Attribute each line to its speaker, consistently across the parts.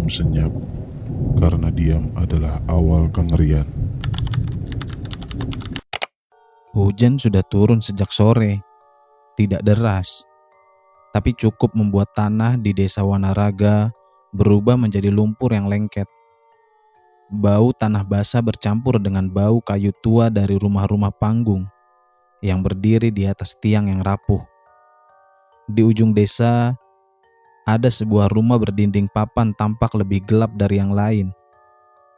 Speaker 1: diam senyap, karena diam adalah awal kengerian.
Speaker 2: Hujan sudah turun sejak sore, tidak deras, tapi cukup membuat tanah di desa Wanaraga berubah menjadi lumpur yang lengket. Bau tanah basah bercampur dengan bau kayu tua dari rumah-rumah panggung yang berdiri di atas tiang yang rapuh. Di ujung desa, ada sebuah rumah berdinding papan tampak lebih gelap dari yang lain.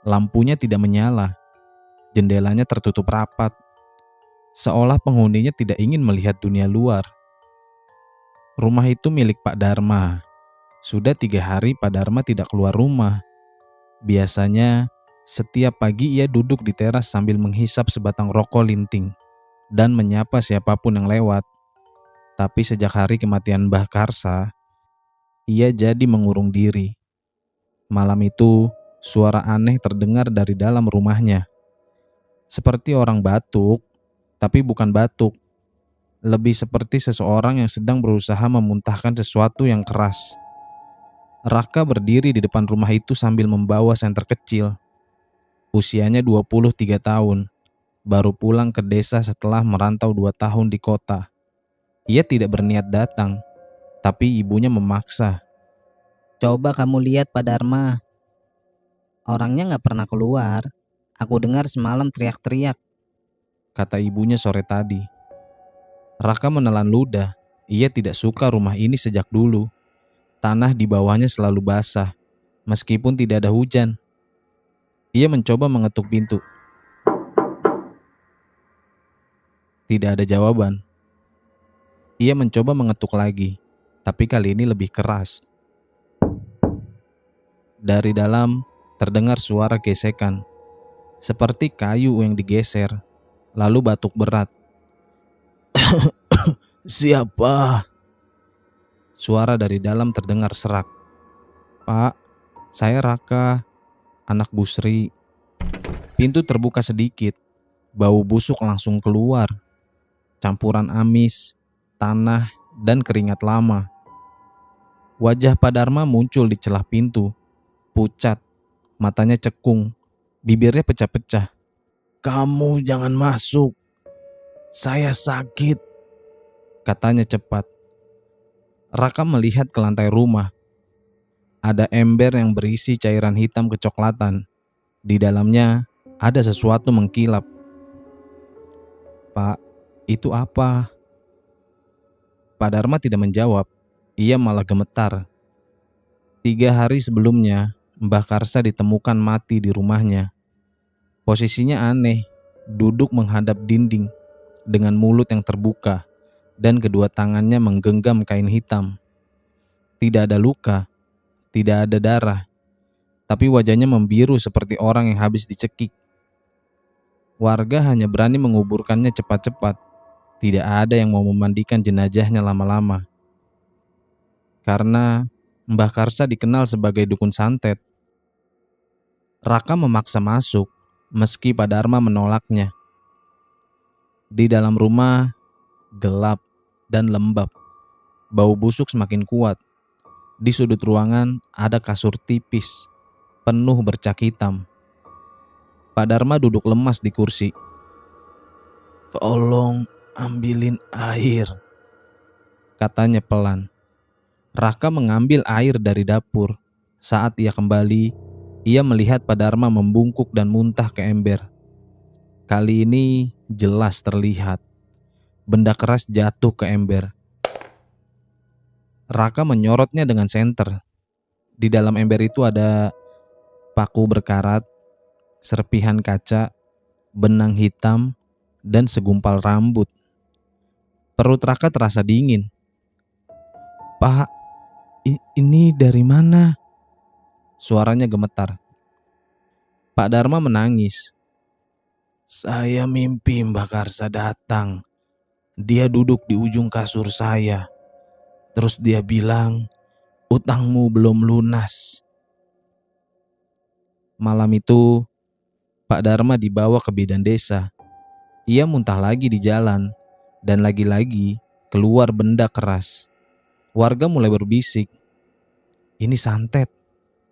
Speaker 2: Lampunya tidak menyala, jendelanya tertutup rapat, seolah penghuninya tidak ingin melihat dunia luar. Rumah itu milik Pak Dharma. Sudah 3 hari Pak Dharma tidak keluar rumah. Biasanya, setiap pagi ia duduk di teras sambil menghisap sebatang rokok linting dan menyapa siapapun yang lewat. Tapi sejak hari kematian Mbah Karsa, ia jadi mengurung diri. Malam itu, suara aneh terdengar dari dalam rumahnya. Seperti orang batuk, tapi bukan batuk. Lebih seperti seseorang yang sedang berusaha memuntahkan sesuatu yang keras. Raka berdiri di depan rumah itu sambil membawa senter kecil. Usianya 23 tahun, baru pulang ke desa setelah merantau 2 tahun di kota. Ia tidak berniat datang, tapi ibunya memaksa.
Speaker 3: Coba kamu lihat Pak Dharma. Orangnya gak pernah keluar. Aku dengar semalam teriak-teriak.
Speaker 2: Kata ibunya sore tadi. Raka menelan ludah. Ia tidak suka rumah ini sejak dulu. Tanah di bawahnya selalu basah, meskipun tidak ada hujan. Ia mencoba mengetuk pintu. Tidak ada jawaban. Ia mencoba mengetuk lagi, tapi kali ini lebih keras. Dari dalam terdengar suara gesekan, seperti kayu yang digeser, lalu batuk berat. Siapa? Suara dari dalam terdengar serak. Pak, saya Raka, anak Bu Sri. Pintu terbuka sedikit, bau busuk langsung keluar. Campuran amis, tanah, dan keringat lama. Wajah Pak Dharma muncul di celah pintu, pucat, matanya cekung, bibirnya pecah-pecah. Kamu jangan masuk, saya sakit, katanya cepat. Raka melihat ke lantai rumah. Ada ember yang berisi cairan hitam kecoklatan. Di dalamnya ada sesuatu mengkilap. Pak, itu apa? Pak Dharma tidak menjawab. Ia malah gemetar. 3 hari sebelumnya, Mbah Karsa ditemukan mati di rumahnya. Posisinya aneh, duduk menghadap dinding dengan mulut yang terbuka dan kedua tangannya menggenggam kain hitam. Tidak ada luka, tidak ada darah, tapi wajahnya membiru seperti orang yang habis dicekik. Warga hanya berani menguburkannya cepat-cepat. Tidak ada yang mau memandikan jenazahnya lama-lama. Karena Mbah Karsa dikenal sebagai dukun santet. Raka memaksa masuk, meski Pak Dharma menolaknya. Di dalam rumah, gelap dan lembab. Bau busuk semakin kuat. Di sudut ruangan ada kasur tipis, penuh bercak hitam. Pak Dharma duduk lemas di kursi. Tolong ambilin air, katanya pelan. Raka mengambil air dari dapur. Saat ia kembali, ia melihat Pak Dharma membungkuk dan muntah ke ember. Kali ini jelas terlihat. Benda keras jatuh ke ember. Raka menyorotnya dengan senter. Di dalam ember itu ada paku berkarat, serpihan kaca, benang hitam, dan segumpal rambut. Perut Raka terasa dingin. Pak, ini dari mana? Suaranya gemetar. Pak Dharma menangis. Saya mimpi Mbah Karsa datang. Dia duduk di ujung kasur saya. Terus dia bilang, utangmu belum lunas. Malam itu, Pak Dharma dibawa ke bidan desa. Ia muntah lagi di jalan, dan lagi-lagi keluar benda keras. Warga mulai berbisik, ini santet.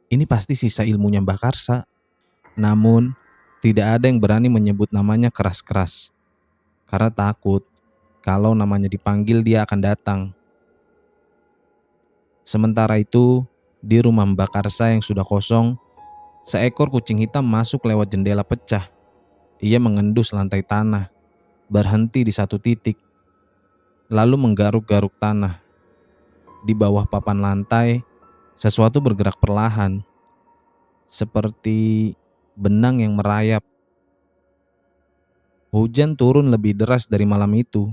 Speaker 2: ini pasti sisa ilmunya Mbak Karsa. Namun, tidak ada yang berani menyebut namanya keras-keras. Karena takut kalau namanya dipanggil dia akan datang. Sementara itu, di rumah Mbak Karsa yang sudah kosong, seekor kucing hitam masuk lewat jendela pecah. Ia mengendus lantai tanah, berhenti di satu titik, lalu menggaruk-garuk tanah. Di bawah papan lantai, sesuatu bergerak perlahan, seperti benang yang merayap. Hujan turun lebih deras dari malam itu.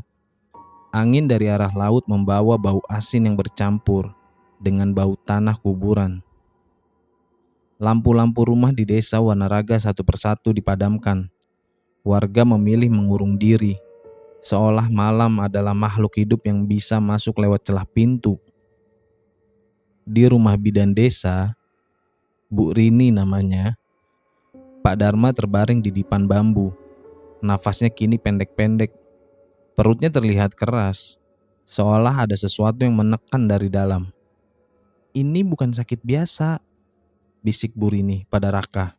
Speaker 2: Angin dari arah laut membawa bau asin yang bercampur dengan bau tanah kuburan. Lampu-lampu rumah di desa Wanaraga satu persatu dipadamkan. Warga memilih mengurung diri, seolah malam adalah makhluk hidup yang bisa masuk lewat celah pintu. Di rumah bidan desa, Bu Rini namanya, Pak Dharma terbaring di dipan bambu. Nafasnya kini pendek-pendek. Perutnya terlihat keras, seolah ada sesuatu yang menekan dari dalam. Ini bukan sakit biasa, bisik Bu Rini pada Raka.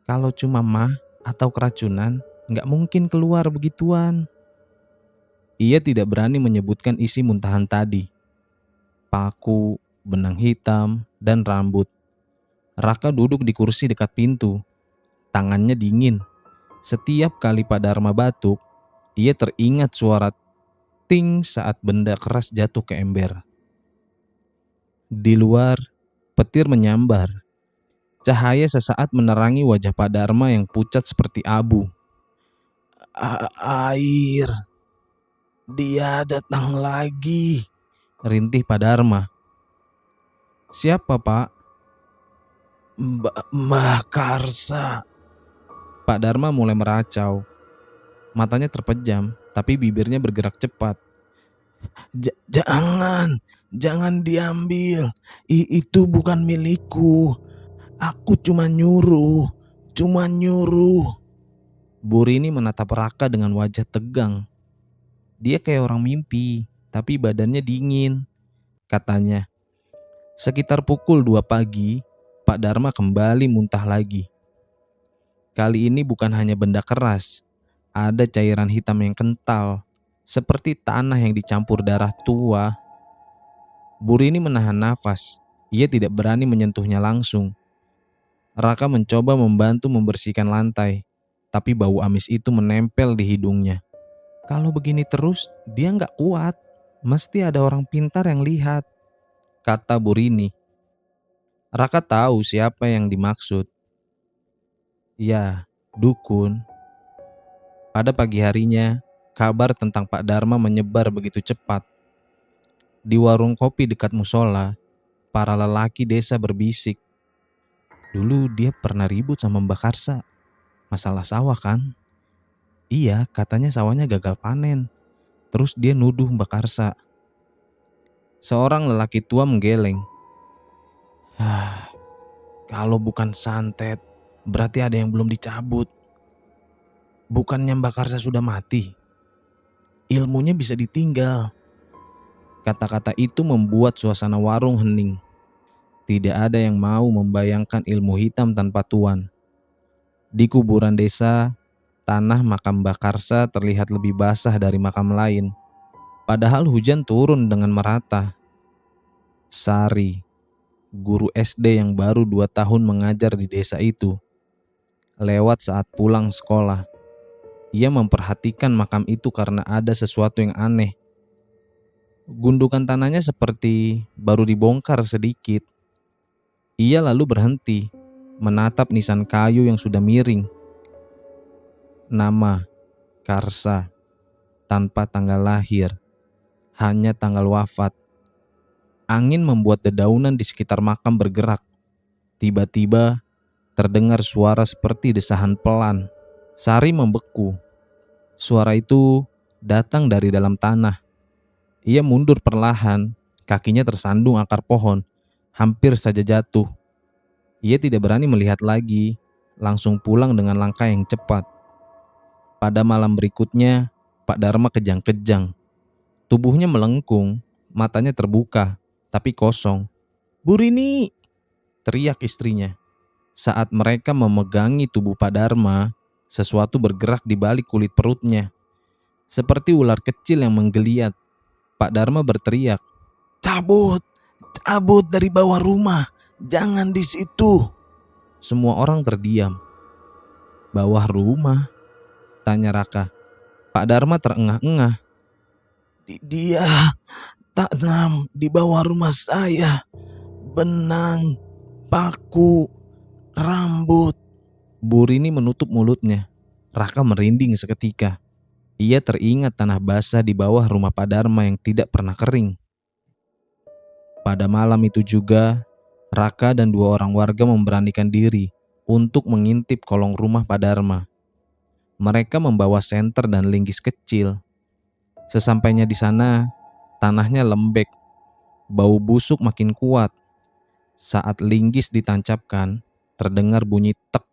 Speaker 2: Kalau cuma mah atau keracunan, nggak mungkin keluar begituan. Ia tidak berani menyebutkan isi muntahan tadi. Paku, benang hitam, dan rambut. Raka duduk di kursi dekat pintu. Tangannya dingin. Setiap kali Pak Dharma batuk, ia teringat suara ting saat benda keras jatuh ke ember. Di luar, petir menyambar. Cahaya sesaat menerangi wajah Pak Dharma yang pucat seperti abu. Air, dia datang lagi, rintih Pak Dharma. Siapa, Pak? Mbak Karsa. Pak Dharma mulai meracau. Matanya terpejam, tapi bibirnya bergerak cepat. Jangan diambil. Itu bukan milikku. Aku cuma nyuruh. Bu Rini menatap Raka dengan wajah tegang. Dia kayak orang mimpi, tapi badannya dingin. Katanya, sekitar pukul 2 pagi, Pak Dharma kembali muntah lagi. Kali ini bukan hanya benda keras, ada cairan hitam yang kental, seperti tanah yang dicampur darah tua. Bu Rini menahan nafas, ia tidak berani menyentuhnya langsung. Raka mencoba membantu membersihkan lantai, tapi bau amis itu menempel di hidungnya. Kalau begini terus, dia nggak kuat. Mesti ada orang pintar yang lihat, kata Bu Rini. Raka tahu siapa yang dimaksud. Ya, dukun. Pada pagi harinya, kabar tentang Pak Dharma menyebar begitu cepat. Di warung kopi dekat musola, para lelaki desa berbisik. Dulu dia pernah ribut sama Mbak Karsa. Masalah sawah kan? Iya, katanya sawahnya gagal panen. Terus dia nuduh Mbak Karsa. Seorang lelaki tua menggeleng. Kalau bukan santet, berarti ada yang belum dicabut. Bukannya Mbak Karsa sudah mati? Ilmunya bisa ditinggal. Kata-kata itu membuat suasana warung hening. Tidak ada yang mau membayangkan ilmu hitam tanpa tuan. Di kuburan desa, tanah makam Mbak Karsa terlihat lebih basah dari makam lain. Padahal hujan turun dengan merata. Sari, guru SD yang baru 2 tahun mengajar di desa itu, lewat saat pulang sekolah. Ia memperhatikan makam itu karena ada sesuatu yang aneh. Gundukan tanahnya seperti baru dibongkar sedikit. Ia lalu berhenti, menatap nisan kayu yang sudah miring. Nama, Karsa, tanpa tanggal lahir, hanya tanggal wafat. Angin membuat dedaunan di sekitar makam bergerak. Tiba-tiba terdengar suara seperti desahan pelan. Sari membeku. Suara itu datang dari dalam tanah. Ia mundur perlahan, kakinya tersandung akar pohon, hampir saja jatuh. Ia tidak berani melihat lagi, langsung pulang dengan langkah yang cepat. Pada malam berikutnya, Pak Dharma kejang-kejang. Tubuhnya melengkung, matanya terbuka, tapi kosong. Bu Rini! teriak istrinya. Saat mereka memegangi tubuh Pak Dharma, sesuatu bergerak di balik kulit perutnya. Seperti ular kecil yang menggeliat. Pak Dharma berteriak, "Cabut! Cabut dari bawah rumah! Jangan di situ!" Semua orang terdiam. "Bawah rumah?" tanya Raka. Pak Dharma terengah-engah. Dia tanam di bawah rumah saya. Benang, paku, rambut." Bu Rini menutup mulutnya. Raka merinding seketika. Ia teringat tanah basah di bawah rumah Pak Dharma yang tidak pernah kering. Pada malam itu juga, Raka dan 2 orang warga memberanikan diri untuk mengintip kolong rumah Pak Dharma. Mereka membawa senter dan linggis kecil. Sesampainya di sana, tanahnya lembek, bau busuk makin kuat. Saat linggis ditancapkan, terdengar bunyi tek,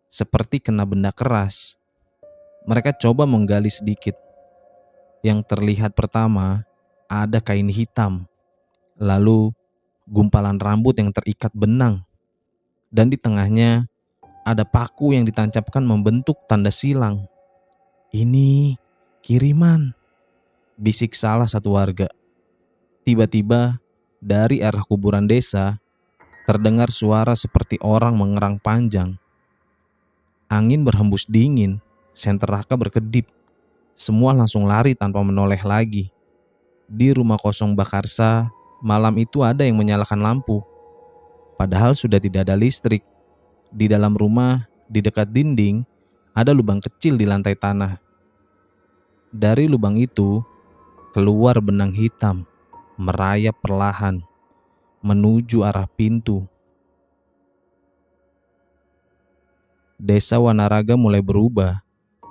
Speaker 2: seperti kena benda keras. Mereka coba menggali sedikit. Yang terlihat pertama, ada kain hitam, lalu gumpalan rambut yang terikat benang, dan di tengahnya ada paku yang ditancapkan membentuk tanda silang. "Ini kiriman," bisik salah satu warga. Tiba-tiba dari arah kuburan desa terdengar suara seperti orang mengerang panjang. Angin berhembus dingin, senter Raka berkedip. Semua langsung lari tanpa menoleh lagi. Di rumah kosong Bakarsa, malam itu ada yang menyalakan lampu. Padahal sudah tidak ada listrik. Di dalam rumah, di dekat dinding, ada lubang kecil di lantai tanah. Dari lubang itu, keluar benang hitam, merayap perlahan, menuju arah pintu. Desa Wanaraga mulai berubah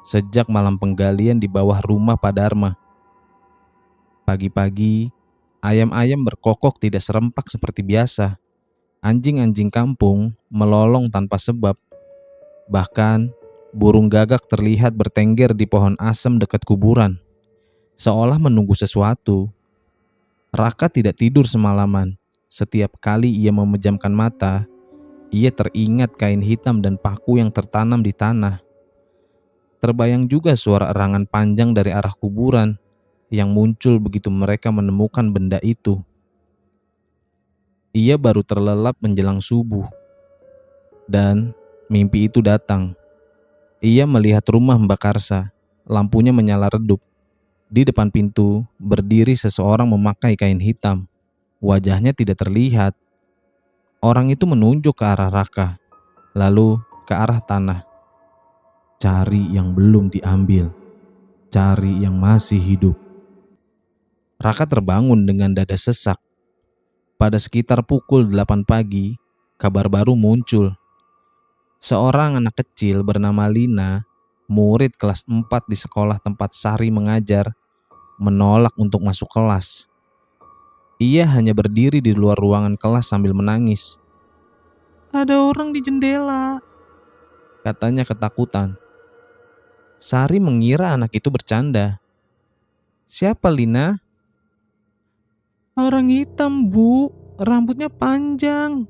Speaker 2: sejak malam penggalian di bawah rumah Pak Dharma. Pagi-pagi, ayam-ayam berkokok tidak serempak seperti biasa. Anjing-anjing kampung melolong tanpa sebab. Bahkan, burung gagak terlihat bertengger di pohon asem dekat kuburan, seolah menunggu sesuatu. Raka tidak tidur semalaman. Setiap kali ia memejamkan mata, ia teringat kain hitam dan paku yang tertanam di tanah. Terbayang juga suara erangan panjang dari arah kuburan yang muncul begitu mereka menemukan benda itu. Ia baru terlelap menjelang subuh. Dan mimpi itu datang. Ia melihat rumah Mbak Karsa, lampunya menyala redup. Di depan pintu berdiri seseorang memakai kain hitam. Wajahnya tidak terlihat. Orang itu menunjuk ke arah Raka, lalu ke arah tanah. "Cari yang belum diambil, cari yang masih hidup." Raka terbangun dengan dada sesak. Pada sekitar pukul 8 pagi, kabar baru muncul. Seorang anak kecil bernama Lina, murid kelas 4 di sekolah tempat Sari mengajar, menolak untuk masuk kelas. Ia hanya berdiri di luar ruangan kelas sambil menangis. "Ada orang di jendela," katanya ketakutan. Sari mengira anak itu bercanda. "Siapa, Lina?" "Orang hitam, Bu. Rambutnya panjang.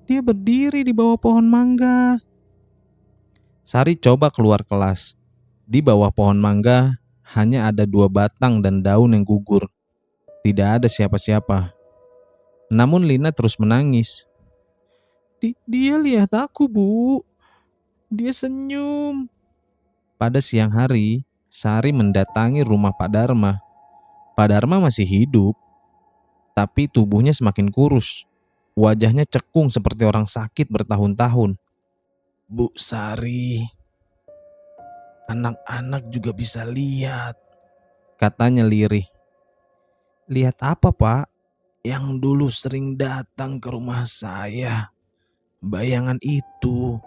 Speaker 2: Dia berdiri di bawah pohon mangga." Sari coba keluar kelas. Di bawah pohon mangga hanya ada 2 batang dan daun yang gugur. Tidak ada siapa-siapa. Namun Lina terus menangis. Dia lihat aku, Bu. Dia senyum." Pada siang hari, Sari mendatangi rumah Pak Dharma. Pak Dharma masih hidup, tapi tubuhnya semakin kurus. Wajahnya cekung seperti orang sakit bertahun-tahun. "Bu Sari, anak-anak juga bisa lihat," katanya lirih. "Lihat apa, Pak?" "Yang dulu sering datang ke rumah saya. Bayangan itu."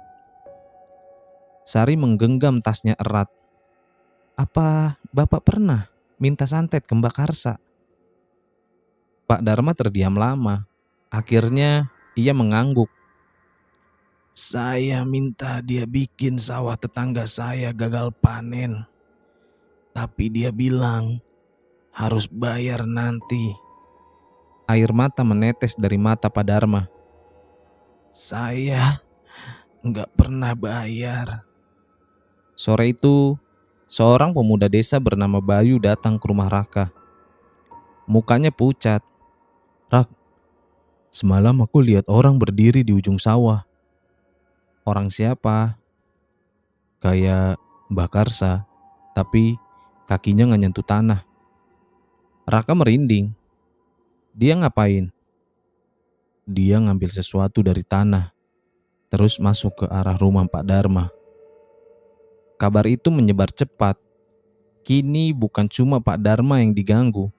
Speaker 2: Sari menggenggam tasnya erat. "Apa Bapak pernah minta santet ke Mbak Karsa?" Pak Dharma terdiam lama. Akhirnya ia mengangguk. "Saya minta dia bikin sawah tetangga saya gagal panen. Tapi dia bilang harus bayar nanti." Air mata menetes dari mata Pak Dharma. Saya nggak pernah bayar. Sore itu, seorang pemuda desa bernama Bayu datang ke rumah Raka. Mukanya pucat. Rak, semalam aku lihat orang berdiri di ujung sawah. Orang siapa? Kayak Mbak Karsa, tapi kakinya nggak nyentuh tanah. Raka merinding. Dia ngapain? Dia ngambil sesuatu dari tanah, terus masuk ke arah rumah Pak Dharma. Kabar itu menyebar cepat. Kini bukan cuma Pak Dharma yang diganggu.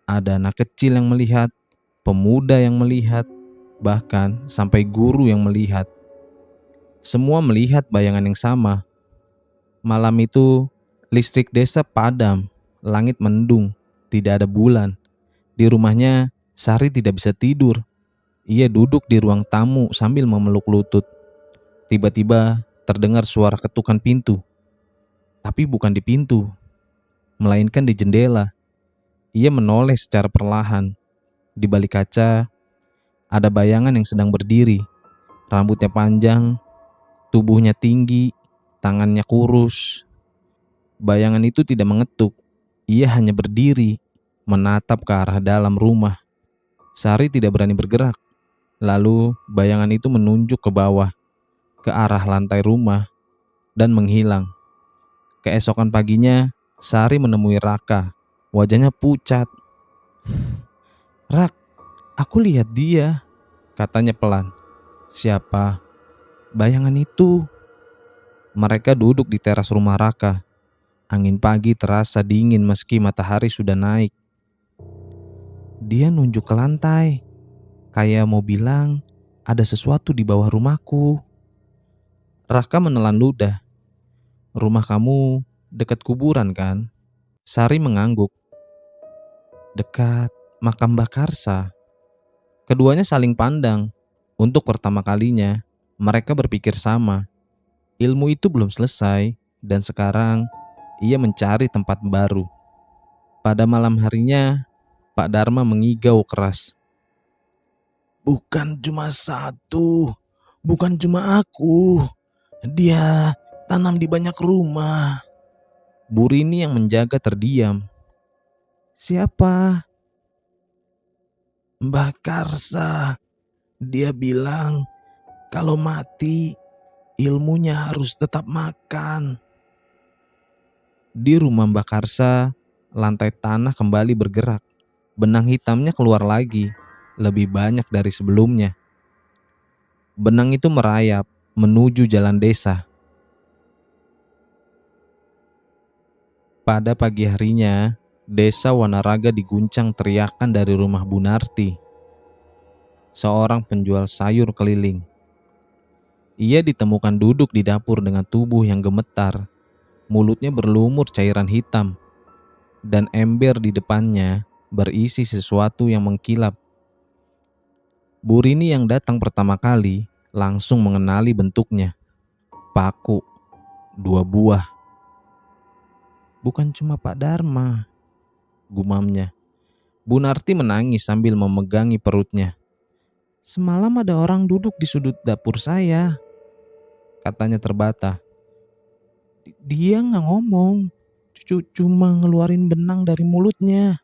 Speaker 2: Ada anak kecil yang melihat, pemuda yang melihat, bahkan sampai guru yang melihat. Semua melihat bayangan yang sama. Malam itu, listrik desa padam, langit mendung, tidak ada bulan. Di rumahnya, Sari tidak bisa tidur. Ia duduk di ruang tamu sambil memeluk lutut. Tiba-tiba terdengar suara ketukan pintu. Tapi bukan di pintu, melainkan di jendela. Ia menoleh secara perlahan. Di balik kaca, ada bayangan yang sedang berdiri. Rambutnya panjang, tubuhnya tinggi, tangannya kurus. Bayangan itu tidak mengetuk. Ia hanya berdiri, menatap ke arah dalam rumah. Sari tidak berani bergerak. Lalu bayangan itu menunjuk ke bawah, ke arah lantai rumah, dan menghilang. Keesokan paginya, Sari menemui Raka. Wajahnya pucat. Rak, aku lihat dia, katanya pelan. Siapa? Bayangan itu. Mereka duduk di teras rumah Raka. Angin pagi terasa dingin meski matahari sudah naik. Dia nunjuk ke lantai, kayak mau bilang ada sesuatu di bawah rumahku. Raka menelan ludah. Rumah kamu dekat kuburan kan? Sari mengangguk. Dekat makam Mbak Karsa. Keduanya saling pandang. Untuk pertama kalinya, mereka berpikir sama. Ilmu itu belum selesai, dan sekarang ia mencari tempat baru. Pada malam harinya, Pak Dharma mengigau keras. Bukan cuma satu, bukan cuma aku. Dia tanam di banyak rumah. Burini yang menjaga terdiam. Siapa? Mbak Karsa. Dia bilang kalau mati ilmunya harus tetap makan. Di rumah Mbak Karsa, lantai tanah kembali bergerak. Benang hitamnya keluar lagi, lebih banyak dari sebelumnya. Benang itu merayap menuju jalan desa. Pada pagi harinya, desa Wanaraga diguncang teriakan dari rumah Bunarti, seorang penjual sayur keliling. Ia ditemukan duduk di dapur dengan tubuh yang gemetar. Mulutnya berlumur cairan hitam, dan ember di depannya berisi sesuatu yang mengkilap. Burini yang datang pertama kali langsung mengenali bentuknya. Paku, 2 buah. Bukan cuma Pak Dharma, gumamnya. Bunarti menangis sambil memegangi perutnya. Semalam ada orang duduk di sudut dapur saya, katanya terbata. Dia nggak ngomong, cuma ngeluarin benang dari mulutnya.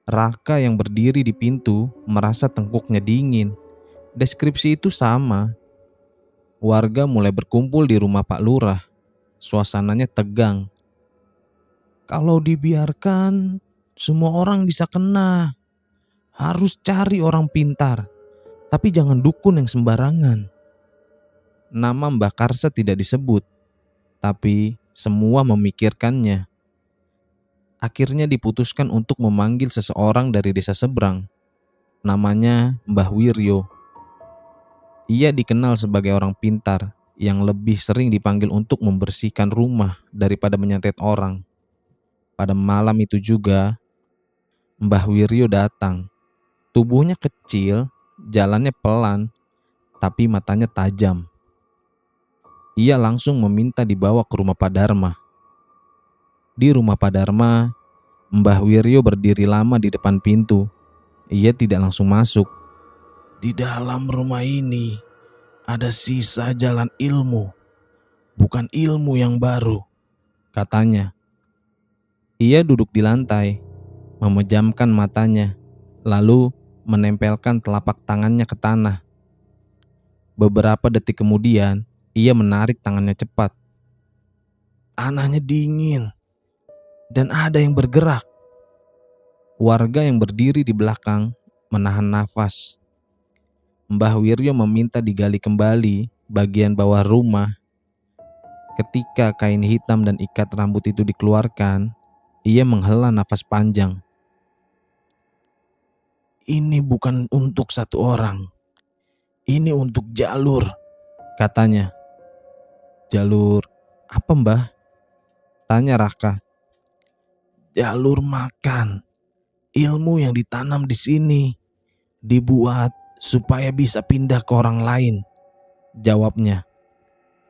Speaker 2: Raka yang berdiri di pintu merasa tengkuknya dingin. Deskripsi itu sama. Warga mulai berkumpul di rumah Pak Lurah. Suasananya tegang. Kalau dibiarkan, semua orang bisa kena. Harus cari orang pintar, tapi jangan dukun yang sembarangan. Nama Mbak Karsa tidak disebut, tapi semua memikirkannya. Akhirnya diputuskan untuk memanggil seseorang dari desa seberang. Namanya Mbah Wiryo. Ia dikenal sebagai orang pintar yang lebih sering dipanggil untuk membersihkan rumah daripada menyantet orang. Pada malam itu juga, Mbah Wiryo datang. Tubuhnya kecil, jalannya pelan, tapi matanya tajam. Ia langsung meminta dibawa ke rumah Pak Dharma. Di rumah Pak Dharma, Mbah Wiryo berdiri lama di depan pintu. Ia tidak langsung masuk.
Speaker 4: Di dalam rumah ini ada sisa jalan ilmu, bukan ilmu yang baru,
Speaker 2: katanya. Ia duduk di lantai, memejamkan matanya, lalu menempelkan telapak tangannya ke tanah. Beberapa detik kemudian, ia menarik tangannya cepat.
Speaker 4: Tanahnya dingin dan ada yang bergerak.
Speaker 2: Warga yang berdiri di belakang menahan nafas. Mbah Wiryo meminta digali kembali bagian bawah rumah. Ketika kain hitam dan ikat rambut itu dikeluarkan, ia menghela nafas panjang.
Speaker 4: Ini bukan untuk satu orang. Ini untuk jalur,
Speaker 2: katanya. Jalur apa, Mbah? Tanya Raka.
Speaker 4: Jalur makan. Ilmu yang ditanam di sini dibuat supaya bisa pindah ke orang lain,
Speaker 2: jawabnya.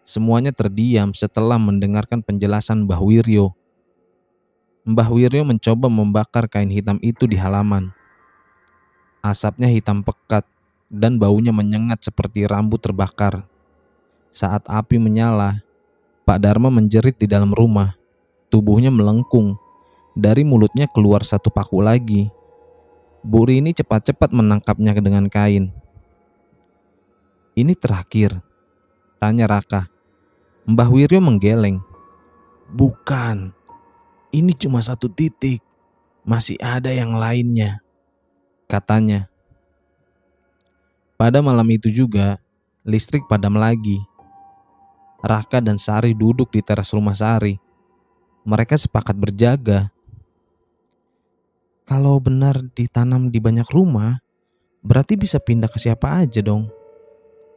Speaker 2: Semuanya terdiam setelah mendengarkan penjelasan Mbah Wiryo. Mbah Wiryo mencoba membakar kain hitam itu di halaman. Asapnya hitam pekat dan baunya menyengat seperti rambut terbakar. Saat api menyala, Pak Dharma menjerit di dalam rumah. Tubuhnya melengkung. Dari mulutnya keluar satu paku lagi. Bu Rini cepat-cepat menangkapnya dengan kain. Ini terakhir, tanya Raka. Mbah Wiryo menggeleng.
Speaker 4: Bukan, ini cuma satu titik. Masih ada yang lainnya,
Speaker 2: katanya. Pada malam itu juga, listrik padam lagi. Raka dan Sari duduk di teras rumah Sari. Mereka sepakat berjaga. Kalau benar ditanam di banyak rumah, berarti bisa pindah ke siapa aja dong,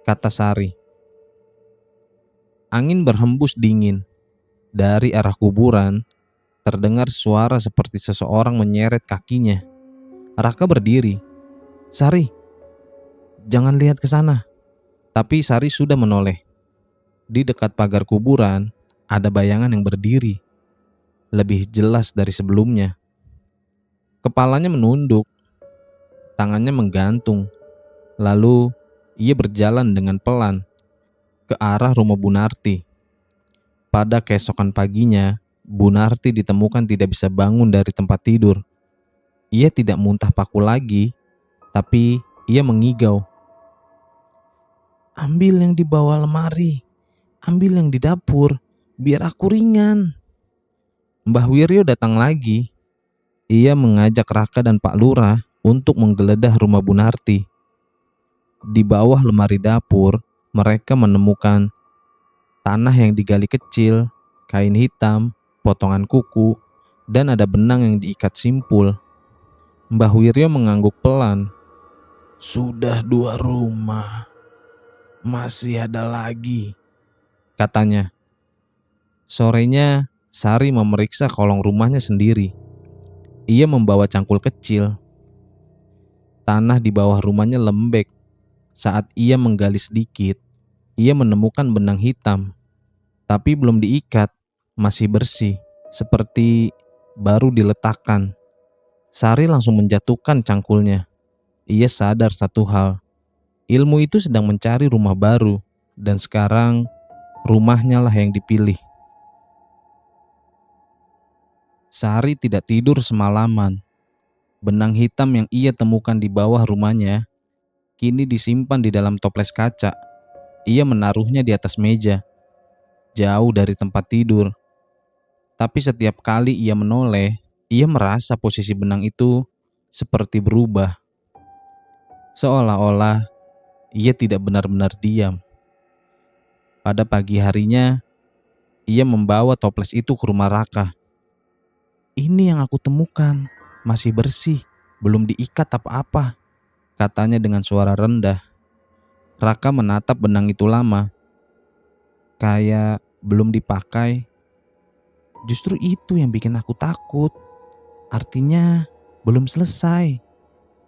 Speaker 2: kata Sari. Angin berhembus dingin. Dari arah kuburan, terdengar suara seperti seseorang menyeret kakinya. Raka berdiri. Sari, jangan lihat ke sana. Tapi Sari sudah menoleh. Di dekat pagar kuburan, ada bayangan yang berdiri. Lebih jelas dari sebelumnya. Kepalanya menunduk. Tangannya menggantung. Lalu ia berjalan dengan pelan ke arah rumah Bu Narti. Pada keesokan paginya, Bu Narti ditemukan tidak bisa bangun dari tempat tidur. Ia tidak muntah paku lagi, tapi ia mengigau.
Speaker 4: Ambil yang di bawah lemari, ambil yang di dapur, biar aku ringan.
Speaker 2: Mbah Wiryo datang lagi. Ia mengajak Raka dan Pak Lurah untuk menggeledah rumah Bu Narti. Di bawah lemari dapur, mereka menemukan tanah yang digali kecil, kain hitam, potongan kuku, dan ada benang yang diikat simpul. Mbah Wiryo mengangguk pelan.
Speaker 4: Sudah 2 rumah. Masih ada lagi,
Speaker 2: katanya. Sorenya, Sari memeriksa kolong rumahnya sendiri. Ia membawa cangkul kecil. Tanah di bawah rumahnya lembek. Saat ia menggali sedikit, ia menemukan benang hitam. Tapi belum diikat, masih bersih, seperti baru diletakkan. Sari langsung menjatuhkan cangkulnya. Ia sadar satu hal. Ilmu itu sedang mencari rumah baru, dan sekarang rumahnya lah yang dipilih. Sari tidak tidur semalaman. Benang hitam yang ia temukan di bawah rumahnya kini disimpan di dalam toples kaca. Ia menaruhnya di atas meja, jauh dari tempat tidur. Tapi setiap kali ia menoleh, ia merasa posisi benang itu seperti berubah. Seolah-olah ia tidak benar-benar diam. Pada pagi harinya, ia membawa toples itu ke rumah Raka. Ini yang aku temukan, masih bersih, belum diikat apa-apa, katanya dengan suara rendah. Raka menatap benang itu lama. Kayak belum dipakai. Justru itu yang bikin aku takut. Artinya belum selesai,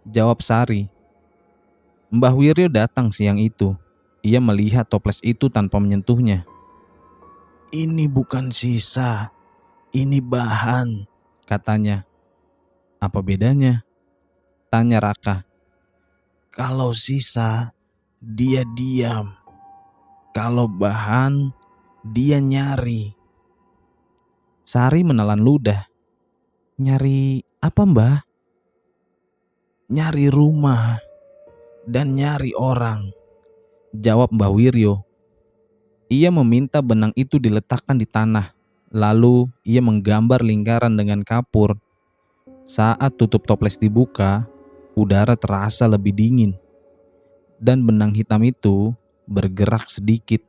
Speaker 2: jawab Sari. Mbah Wiryo datang siang itu. Ia melihat toples itu tanpa menyentuhnya.
Speaker 4: Ini bukan sisa, ini bahan,
Speaker 2: katanya. Apa bedanya? Tanya Raka.
Speaker 4: Kalau sisa, dia diam. Kalau bahan, dia nyari.
Speaker 2: Sari menelan ludah. Nyari apa, Mbah?
Speaker 4: Nyari rumah dan nyari orang,
Speaker 2: Jawab Mbah Wiryo. Ia meminta benang itu diletakkan di tanah. Lalu ia menggambar lingkaran dengan kapur. Saat tutup toples dibuka, udara terasa lebih dingin. Dan benang hitam itu bergerak sedikit.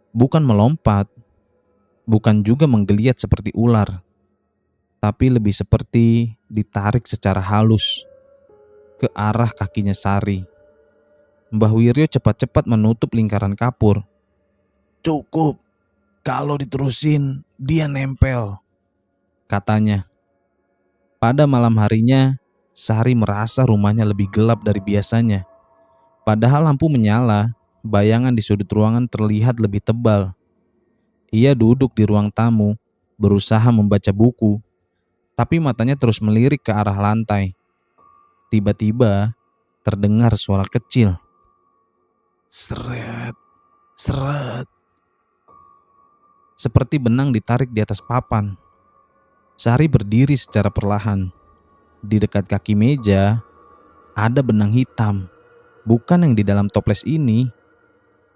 Speaker 2: Bukan melompat, bukan juga menggeliat seperti ular, tapi lebih seperti ditarik secara halus ke arah kakinya Sari. Mbah Wiryo cepat-cepat menutup lingkaran kapur.
Speaker 4: cukup. Kalau diterusin, dia nempel.
Speaker 2: Katanya. Pada malam harinya, Sari merasa rumahnya lebih gelap dari biasanya. Padahal lampu menyala, bayangan di sudut ruangan terlihat lebih tebal. Ia duduk di ruang tamu, berusaha membaca buku, tapi matanya terus melirik ke arah lantai. Tiba-tiba, terdengar suara kecil.
Speaker 4: Seret, seret.
Speaker 2: Seperti benang ditarik di atas papan. Sari berdiri secara perlahan. Di dekat kaki meja, ada benang hitam. Bukan yang di dalam toples ini.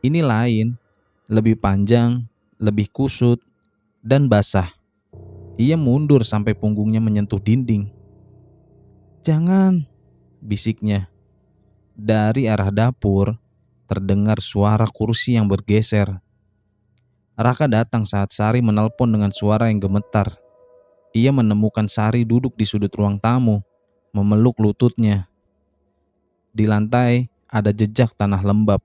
Speaker 2: Ini lain, lebih panjang, lebih kusut, dan basah. Ia mundur sampai punggungnya menyentuh dinding. "Jangan," bisiknya. Dari arah dapur, terdengar suara kursi yang bergeser. Raka datang saat Sari menelpon dengan suara yang gemetar. Ia menemukan Sari duduk di sudut ruang tamu, memeluk lututnya. Di lantai ada jejak tanah lembab,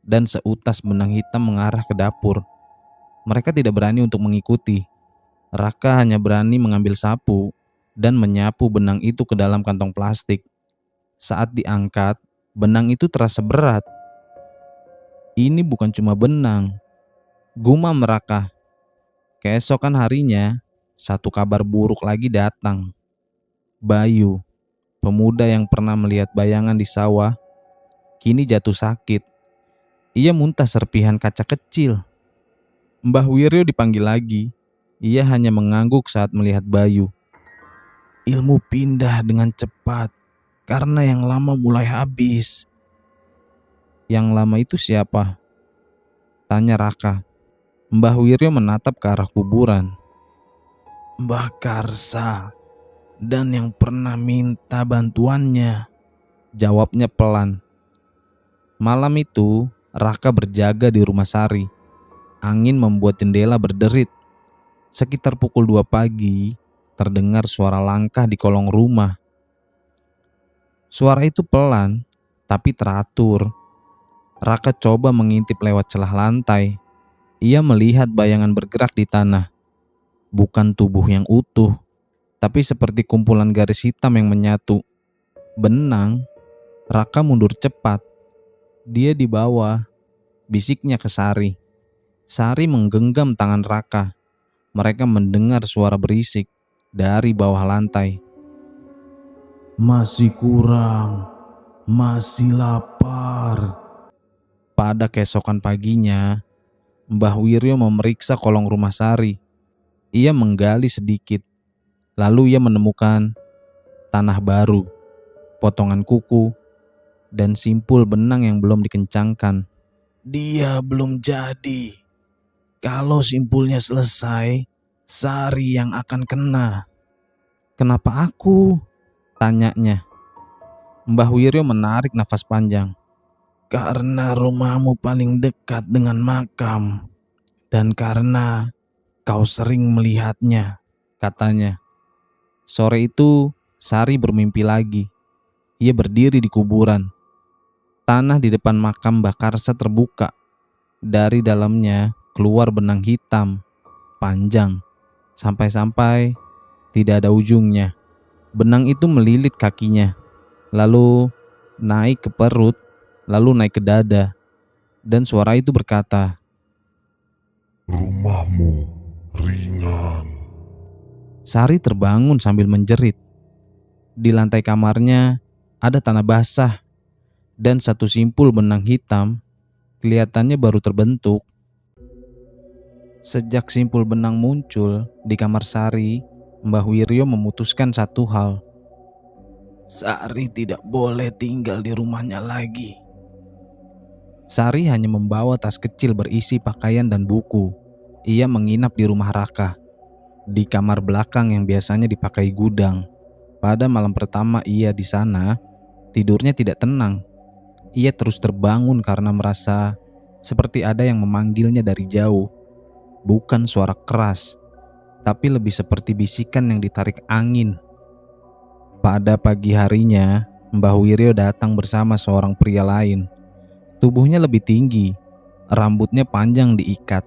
Speaker 2: dan seutas benang hitam mengarah ke dapur. Mereka tidak berani untuk mengikuti. Raka hanya berani mengambil sapu dan menyapu benang itu ke dalam kantong plastik. Saat diangkat, benang itu terasa berat. Ini bukan cuma benang, gumam Raka. Keesokan harinya, satu kabar buruk lagi datang. Bayu, pemuda yang pernah melihat bayangan di sawah, kini jatuh sakit. Ia muntah serpihan kaca kecil. Mbah Wiryo dipanggil lagi. Ia hanya mengangguk saat melihat Bayu.
Speaker 4: Ilmu pindah dengan cepat karena yang lama mulai habis.
Speaker 2: Yang lama itu siapa? Tanya Raka. Mbah Wiryo menatap ke arah kuburan.
Speaker 4: Mbah Karsa dan yang pernah minta bantuannya.
Speaker 2: Jawabnya pelan. Malam itu, Raka berjaga di rumah Sari. Angin membuat jendela berderit. Sekitar pukul 2 pagi, terdengar suara langkah di kolong rumah. Suara itu pelan, tapi teratur. Raka coba mengintip lewat celah lantai. Ia melihat bayangan bergerak di tanah. Bukan tubuh yang utuh, tapi seperti kumpulan garis hitam yang menyatu. Benang. Raka mundur cepat. Dia di bawah. Bisiknya ke Sari. Sari menggenggam tangan Raka. Mereka mendengar suara berisik dari bawah lantai.
Speaker 4: Masih kurang, masih lapar.
Speaker 2: Pada keesokan paginya, Mbah Wiryo memeriksa kolong rumah Sari. Ia menggali sedikit. Lalu ia menemukan tanah baru, potongan kuku, dan simpul benang yang belum dikencangkan.
Speaker 4: Dia belum jadi. Kalau simpulnya selesai, Sari yang akan kena.
Speaker 2: "Kenapa aku?" tanyanya. Mbah Wiryo menarik nafas panjang.
Speaker 4: Karena rumahmu paling dekat dengan makam. Dan karena kau sering melihatnya,
Speaker 2: Katanya. Sore itu, Sari bermimpi lagi. Ia berdiri di kuburan. Tanah di depan makam Mbah Karsa terbuka. Dari dalamnya keluar benang hitam, panjang, sampai-sampai tidak ada ujungnya. Benang itu melilit kakinya, lalu naik ke perut, lalu naik ke dada. Dan suara itu berkata,
Speaker 1: Rumahmu ringan.
Speaker 2: Sari terbangun sambil menjerit. Di lantai kamarnya ada tanah basah. dan satu simpul benang hitam kelihatannya baru terbentuk. Sejak simpul benang muncul di kamar Sari, Mbah Wiryo memutuskan satu hal.
Speaker 4: Sari tidak boleh tinggal di rumahnya lagi.
Speaker 2: Sari hanya membawa tas kecil berisi pakaian dan buku. Ia menginap di rumah Raka, di kamar belakang yang biasanya dipakai gudang. Pada malam pertama ia di sana, tidurnya tidak tenang. Ia terus terbangun karena merasa seperti ada yang memanggilnya dari jauh. Bukan suara keras, tapi lebih seperti bisikan yang ditarik angin. Pada pagi harinya, Mbah Wiryo datang bersama seorang pria lain. Tubuhnya lebih tinggi, rambutnya panjang diikat,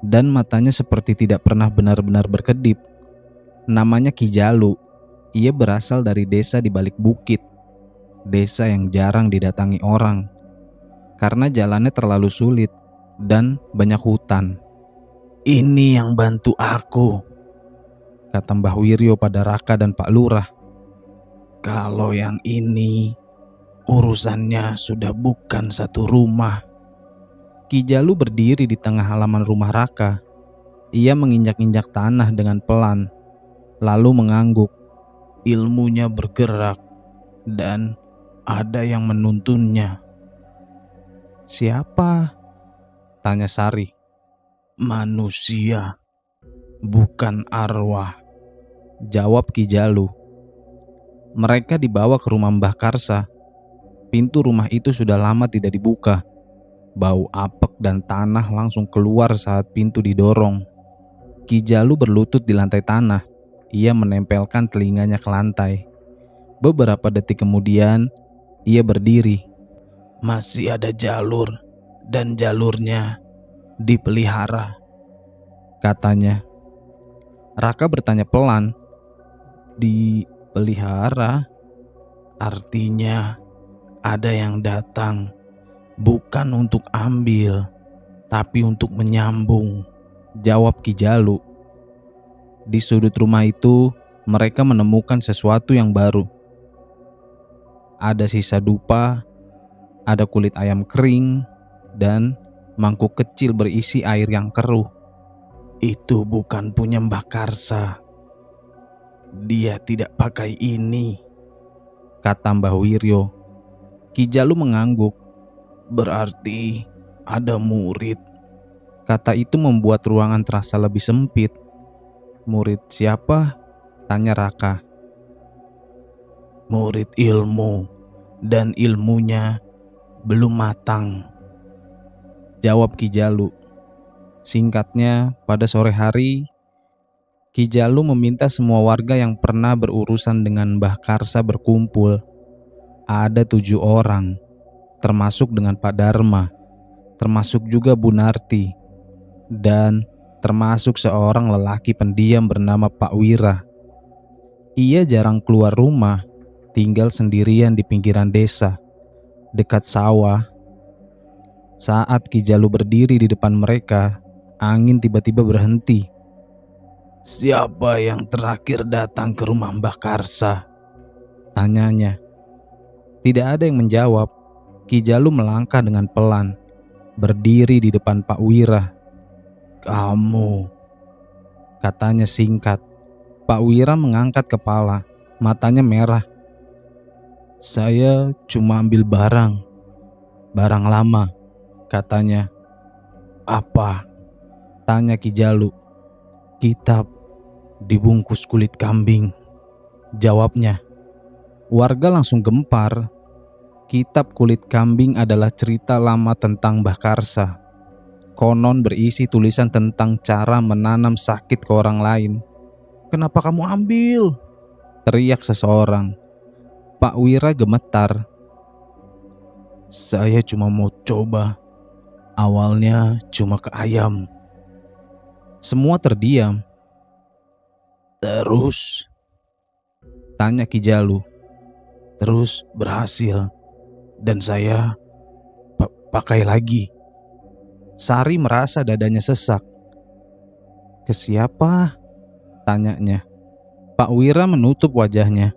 Speaker 2: dan matanya seperti tidak pernah benar-benar berkedip. Namanya Ki Jalu. Ia berasal dari desa di balik bukit. Desa yang jarang didatangi orang, karena jalannya terlalu sulit dan banyak hutan.
Speaker 4: Ini yang bantu aku,
Speaker 2: Kata Mbah Wiryo pada Raka dan Pak Lurah.
Speaker 4: kalau yang ini urusannya sudah bukan satu rumah.
Speaker 2: Ki Jalu berdiri di tengah halaman rumah Raka. Ia menginjak-injak tanah dengan pelan, lalu mengangguk.
Speaker 4: Ilmunya bergerak dan ada yang menuntunnya.
Speaker 2: Siapa? Tanya Sari.
Speaker 4: Manusia, bukan arwah.
Speaker 2: Jawab Ki Jalu. Mereka dibawa ke rumah Mbah Karsa. Pintu rumah itu sudah lama tidak dibuka. Bau apek dan tanah langsung keluar saat pintu didorong. Ki Jalu berlutut di lantai tanah. Ia menempelkan telinganya ke lantai. Beberapa detik kemudian, ia berdiri.
Speaker 4: Masih ada jalur, dan jalurnya dipelihara.
Speaker 2: Katanya. Raka bertanya pelan. Dipelihara?
Speaker 4: Artinya ada yang datang, bukan untuk ambil, tapi untuk menyambung.
Speaker 2: Jawab Ki Jalu. Di sudut rumah itu, mereka menemukan sesuatu yang baru. Ada sisa dupa, ada kulit ayam kering, dan mangkuk kecil berisi air yang keruh.
Speaker 4: Itu bukan punya Mbah Karsa. Dia tidak pakai ini,
Speaker 2: Kata Mbah Wiryo. Ki Jalu mengangguk.
Speaker 4: berarti ada murid.
Speaker 2: Kata itu membuat ruangan terasa lebih sempit. Murid siapa? Tanya Raka.
Speaker 4: Murid ilmu, dan ilmunya belum matang.
Speaker 2: Jawab Ki Jalu. Singkatnya, pada sore hari, Ki Jalu meminta semua warga yang pernah berurusan dengan Mbah Karsa berkumpul. Ada 7 orang, termasuk dengan Pak Dharma, termasuk juga Bu Narti, dan termasuk seorang lelaki pendiam bernama Pak Wira. Ia jarang keluar rumah, tinggal sendirian di pinggiran desa, dekat sawah. Saat Ki Jalu berdiri di depan mereka, angin tiba-tiba berhenti.
Speaker 4: Siapa yang terakhir datang ke rumah Mbah Karsa?
Speaker 2: Tanyanya. Tidak ada yang menjawab. Ki Jalu melangkah dengan pelan, berdiri di depan Pak Wira.
Speaker 4: Kamu,
Speaker 2: Katanya singkat. Pak Wira mengangkat kepala, matanya merah. Saya cuma ambil barang lama, katanya.
Speaker 4: apa?
Speaker 2: Tanya Ki Jalu. Kitab dibungkus kulit kambing, jawabnya. Warga langsung gempar. Kitab kulit kambing adalah cerita lama tentang Mbah Karsa. Konon berisi tulisan tentang cara menanam sakit ke orang lain. Kenapa kamu ambil? Teriak seseorang. Pak Wira gemetar.
Speaker 4: Saya cuma mau coba. Awalnya cuma ke ayam.
Speaker 2: Semua terdiam.
Speaker 4: Terus
Speaker 2: Tanya Ki Jalu.
Speaker 4: Terus berhasil. Dan saya pakai lagi.
Speaker 2: Sari merasa dadanya sesak. Ke siapa? Tanyanya. Pak Wira menutup wajahnya.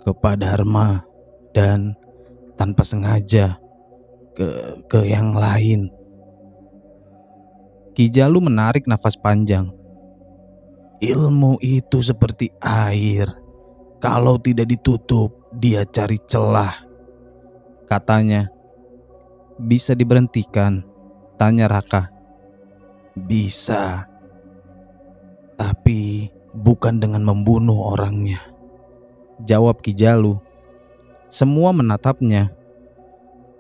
Speaker 4: Ke Pak Dharma dan tanpa sengaja ke yang lain.
Speaker 2: Ki Jalu menarik nafas panjang.
Speaker 4: Ilmu itu seperti air. Kalau tidak ditutup, dia cari celah,
Speaker 2: Katanya. Bisa diberhentikan? Tanya Raka.
Speaker 4: Bisa, tapi bukan dengan membunuh orangnya.
Speaker 2: Jawab Ki Jalu. Semua menatapnya.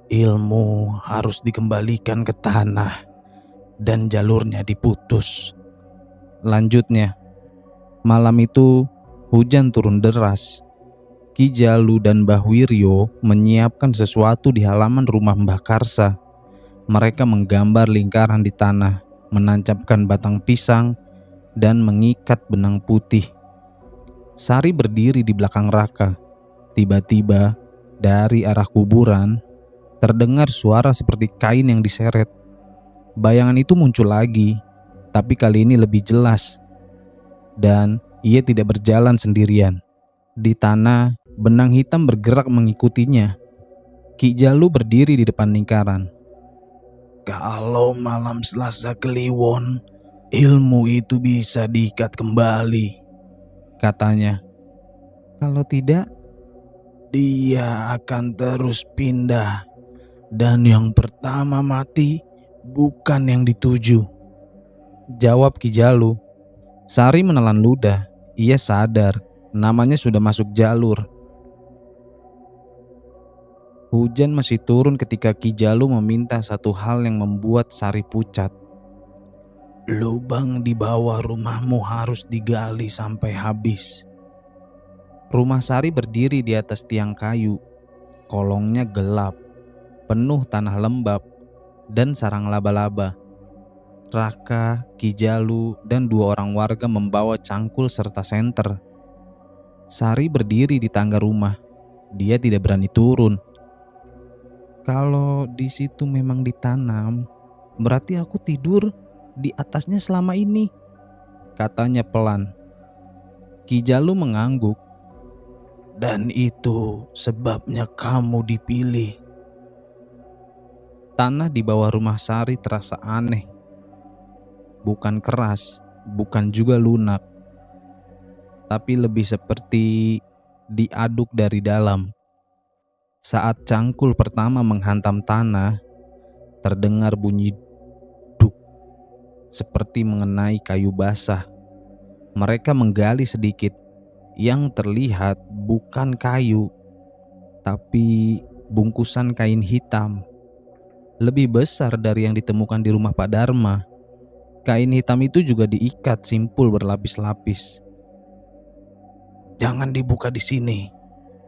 Speaker 4: Ilmu harus dikembalikan ke tanah dan jalurnya diputus.
Speaker 2: Lanjutnya. Malam itu hujan turun deras. Ki Jalu dan Mbah Wiryo menyiapkan sesuatu di halaman rumah Mbah Karsa. Mereka menggambar lingkaran di tanah, menancapkan batang pisang, dan mengikat benang putih. Sari berdiri di belakang Raka. Tiba-tiba, dari arah kuburan, terdengar suara seperti kain yang diseret. Bayangan itu muncul lagi, tapi kali ini lebih jelas. Dan ia tidak berjalan sendirian. Di tanah, benang hitam bergerak mengikutinya. Ki Jalu berdiri di depan lingkaran.
Speaker 4: Kalau malam Selasa Kliwon, ilmu itu bisa diikat kembali,
Speaker 2: Katanya. Kalau tidak,
Speaker 4: dia akan terus pindah. Dan yang pertama mati bukan yang dituju.
Speaker 2: jawab Ki Jalu. Sari menelan ludah. Ia sadar namanya sudah masuk jalur. Hujan masih turun ketika Ki Jalu meminta satu hal yang membuat Sari pucat.
Speaker 4: Lubang di bawah rumahmu harus digali sampai habis.
Speaker 2: Rumah Sari berdiri di atas tiang kayu. Kolongnya gelap, penuh tanah lembab dan sarang laba-laba. Raka, Ki Jalu, dan 2 orang warga membawa cangkul serta senter. Sari berdiri di tangga rumah. Dia tidak berani turun. Kalau di situ memang ditanam, berarti aku tidur di atasnya selama ini, katanya pelan. Ki Jalu mengangguk.
Speaker 4: Dan itu sebabnya kamu dipilih.
Speaker 2: Tanah di bawah rumah Sari terasa aneh. Bukan keras, bukan juga lunak, tapi lebih seperti diaduk dari dalam. Saat cangkul pertama menghantam tanah, terdengar bunyi duk, seperti mengenai kayu basah. Mereka menggali sedikit. Yang terlihat bukan kayu, tapi bungkusan kain hitam. Lebih besar dari yang ditemukan di rumah Pak Dharma. Kain hitam itu juga diikat simpul berlapis-lapis.
Speaker 4: Jangan dibuka di sini,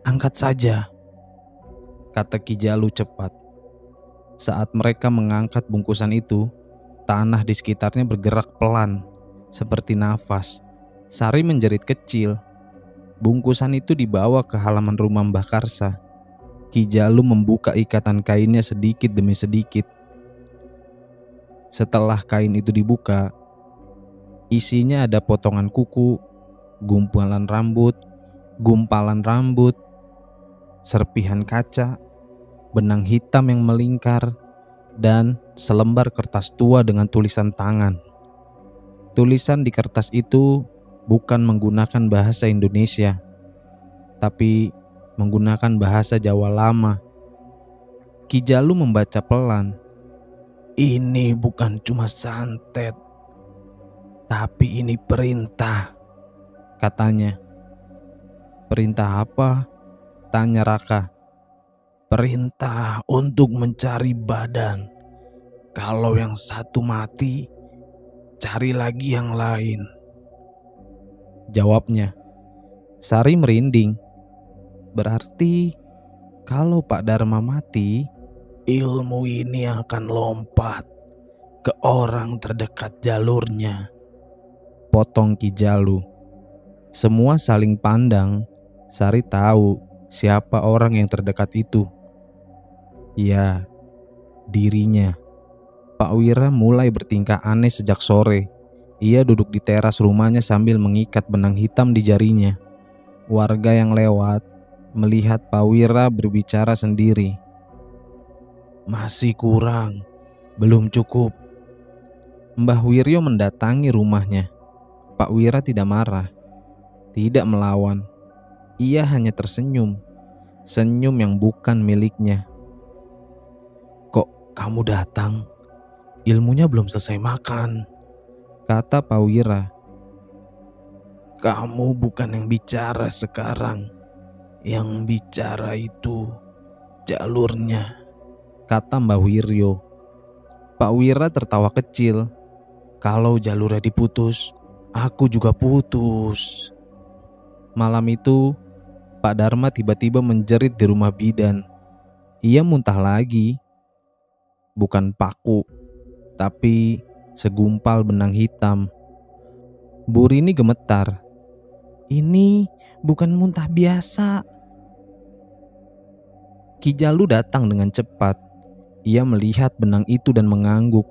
Speaker 4: angkat saja,
Speaker 2: kata Ki Jalu cepat. Saat mereka mengangkat bungkusan itu, tanah di sekitarnya bergerak pelan, seperti nafas. Sari menjerit kecil. Bungkusan itu dibawa ke halaman rumah Mbah Karsa. Ki Jalu membuka ikatan kainnya sedikit demi sedikit. Setelah kain itu dibuka, isinya ada potongan kuku, gumpalan rambut, serpihan kaca, benang hitam yang melingkar, dan selembar kertas tua dengan tulisan tangan. Tulisan di kertas itu bukan menggunakan bahasa Indonesia, tapi menggunakan bahasa Jawa lama. Ki Jalu membaca pelan.
Speaker 4: Ini bukan cuma santet, tapi ini perintah,
Speaker 2: katanya. Perintah apa? Tanya Raka.
Speaker 4: Perintah untuk mencari badan. Kalau yang satu mati, cari lagi yang lain,
Speaker 2: jawabnya. Sari merinding. Berarti kalau Pak Dharma mati,
Speaker 4: ilmu ini akan lompat ke orang terdekat jalurnya,
Speaker 2: potong Ki Jalu. Semua saling pandang. Sari tahu siapa orang yang terdekat itu. Ya, dirinya. Pak Wira mulai bertingkah aneh sejak sore. Ia duduk di teras rumahnya sambil mengikat benang hitam di jarinya. Warga yang lewat melihat Pak Wira berbicara sendiri.
Speaker 4: Masih kurang, belum cukup.
Speaker 2: Mbah Wiryo mendatangi rumahnya. Pak Wira tidak marah, tidak melawan. Ia hanya tersenyum, senyum yang bukan miliknya.
Speaker 4: Kok kamu datang? Ilmunya belum selesai makan,
Speaker 2: Kata Pak Wira.
Speaker 4: Kamu bukan yang bicara sekarang. Yang bicara itu jalurnya,
Speaker 2: Kata Mbah Wiryo. Pak Wira tertawa kecil.
Speaker 4: Kalau jalurnya diputus, aku juga putus.
Speaker 2: Malam itu, Pak Dharma tiba-tiba menjerit di rumah bidan. Ia muntah lagi. Bukan paku, tapi segumpal benang hitam. Bu Rini gemetar. Ini bukan muntah biasa. Ki Jalu datang dengan cepat. Ia melihat benang itu dan mengangguk.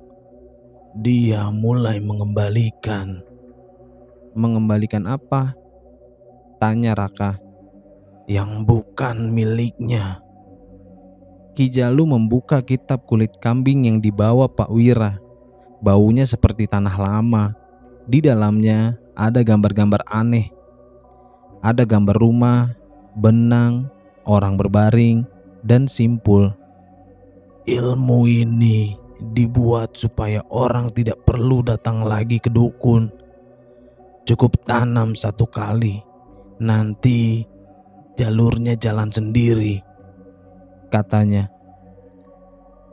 Speaker 4: Dia mulai mengembalikan.
Speaker 2: Mengembalikan apa? Tanya Raka.
Speaker 4: Yang bukan miliknya.
Speaker 2: Ki Jalu membuka kitab kulit kambing yang dibawa Pak Wira. Baunya seperti tanah lama. Di dalamnya ada gambar-gambar aneh. Ada gambar rumah, benang, orang berbaring, dan simpul.
Speaker 4: Ilmu ini dibuat supaya orang tidak perlu datang lagi ke dukun. Cukup tanam satu kali, nanti jalurnya jalan sendiri,
Speaker 2: Katanya.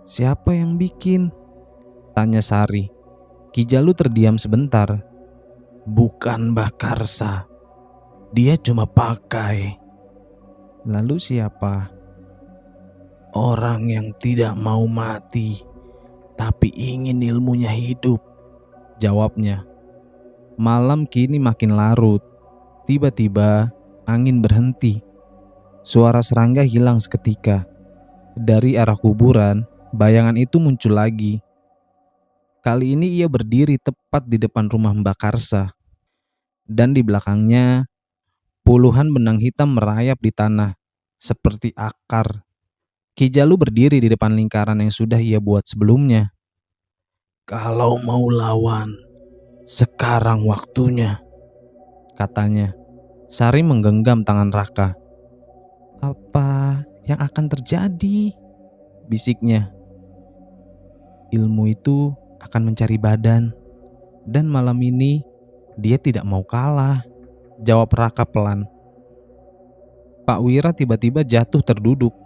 Speaker 2: Siapa yang bikin? Tanya Sari. Ki Jalu terdiam sebentar.
Speaker 4: Bukan Mbah Karsa. Dia cuma pakai.
Speaker 2: Lalu siapa?
Speaker 4: Orang yang tidak mau mati, tapi ingin ilmunya hidup,
Speaker 2: Jawabnya. Malam kini makin larut. Tiba-tiba angin berhenti. Suara serangga hilang seketika. Dari arah kuburan, bayangan itu muncul lagi. Kali ini ia berdiri tepat di depan rumah Mbak Karsa. Dan di belakangnya, puluhan benang hitam merayap di tanah, seperti akar. Ki Jalu berdiri di depan lingkaran yang sudah ia buat sebelumnya.
Speaker 4: Kalau mau lawan, sekarang waktunya,
Speaker 2: Katanya. Sari menggenggam tangan Raka. Apa yang akan terjadi? Bisiknya. Ilmu itu akan mencari badan. Dan malam ini dia tidak mau kalah. Jawab Raka pelan. Pak Wira tiba-tiba jatuh terduduk.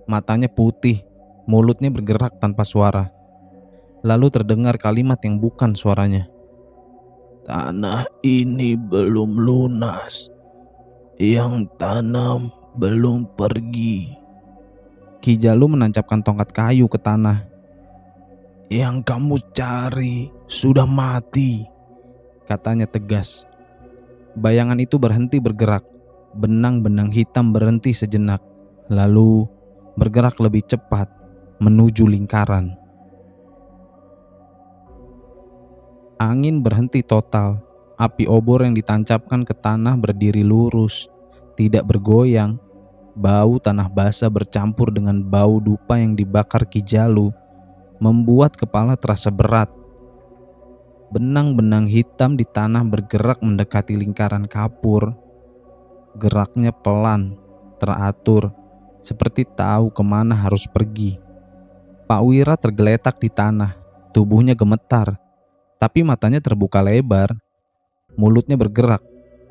Speaker 2: Matanya putih, mulutnya bergerak tanpa suara. Lalu terdengar kalimat yang bukan suaranya.
Speaker 4: tanah ini belum lunas, yang tanam belum pergi.
Speaker 2: Ki Jalu menancapkan tongkat kayu ke tanah.
Speaker 4: Yang kamu cari sudah mati,
Speaker 2: Katanya tegas. Bayangan itu berhenti bergerak. Benang-benang hitam berhenti sejenak. Lalu bergerak lebih cepat menuju lingkaran. Angin berhenti total. Api obor yang ditancapkan ke tanah berdiri lurus, tidak bergoyang. Bau tanah basah bercampur dengan bau dupa yang dibakar Ki Jalu membuat kepala terasa berat. Benang-benang hitam di tanah bergerak mendekati lingkaran kapur. Geraknya pelan, teratur, seperti tahu kemana harus pergi. Pak Wira tergeletak di tanah, tubuhnya gemetar, tapi matanya terbuka lebar. Mulutnya bergerak,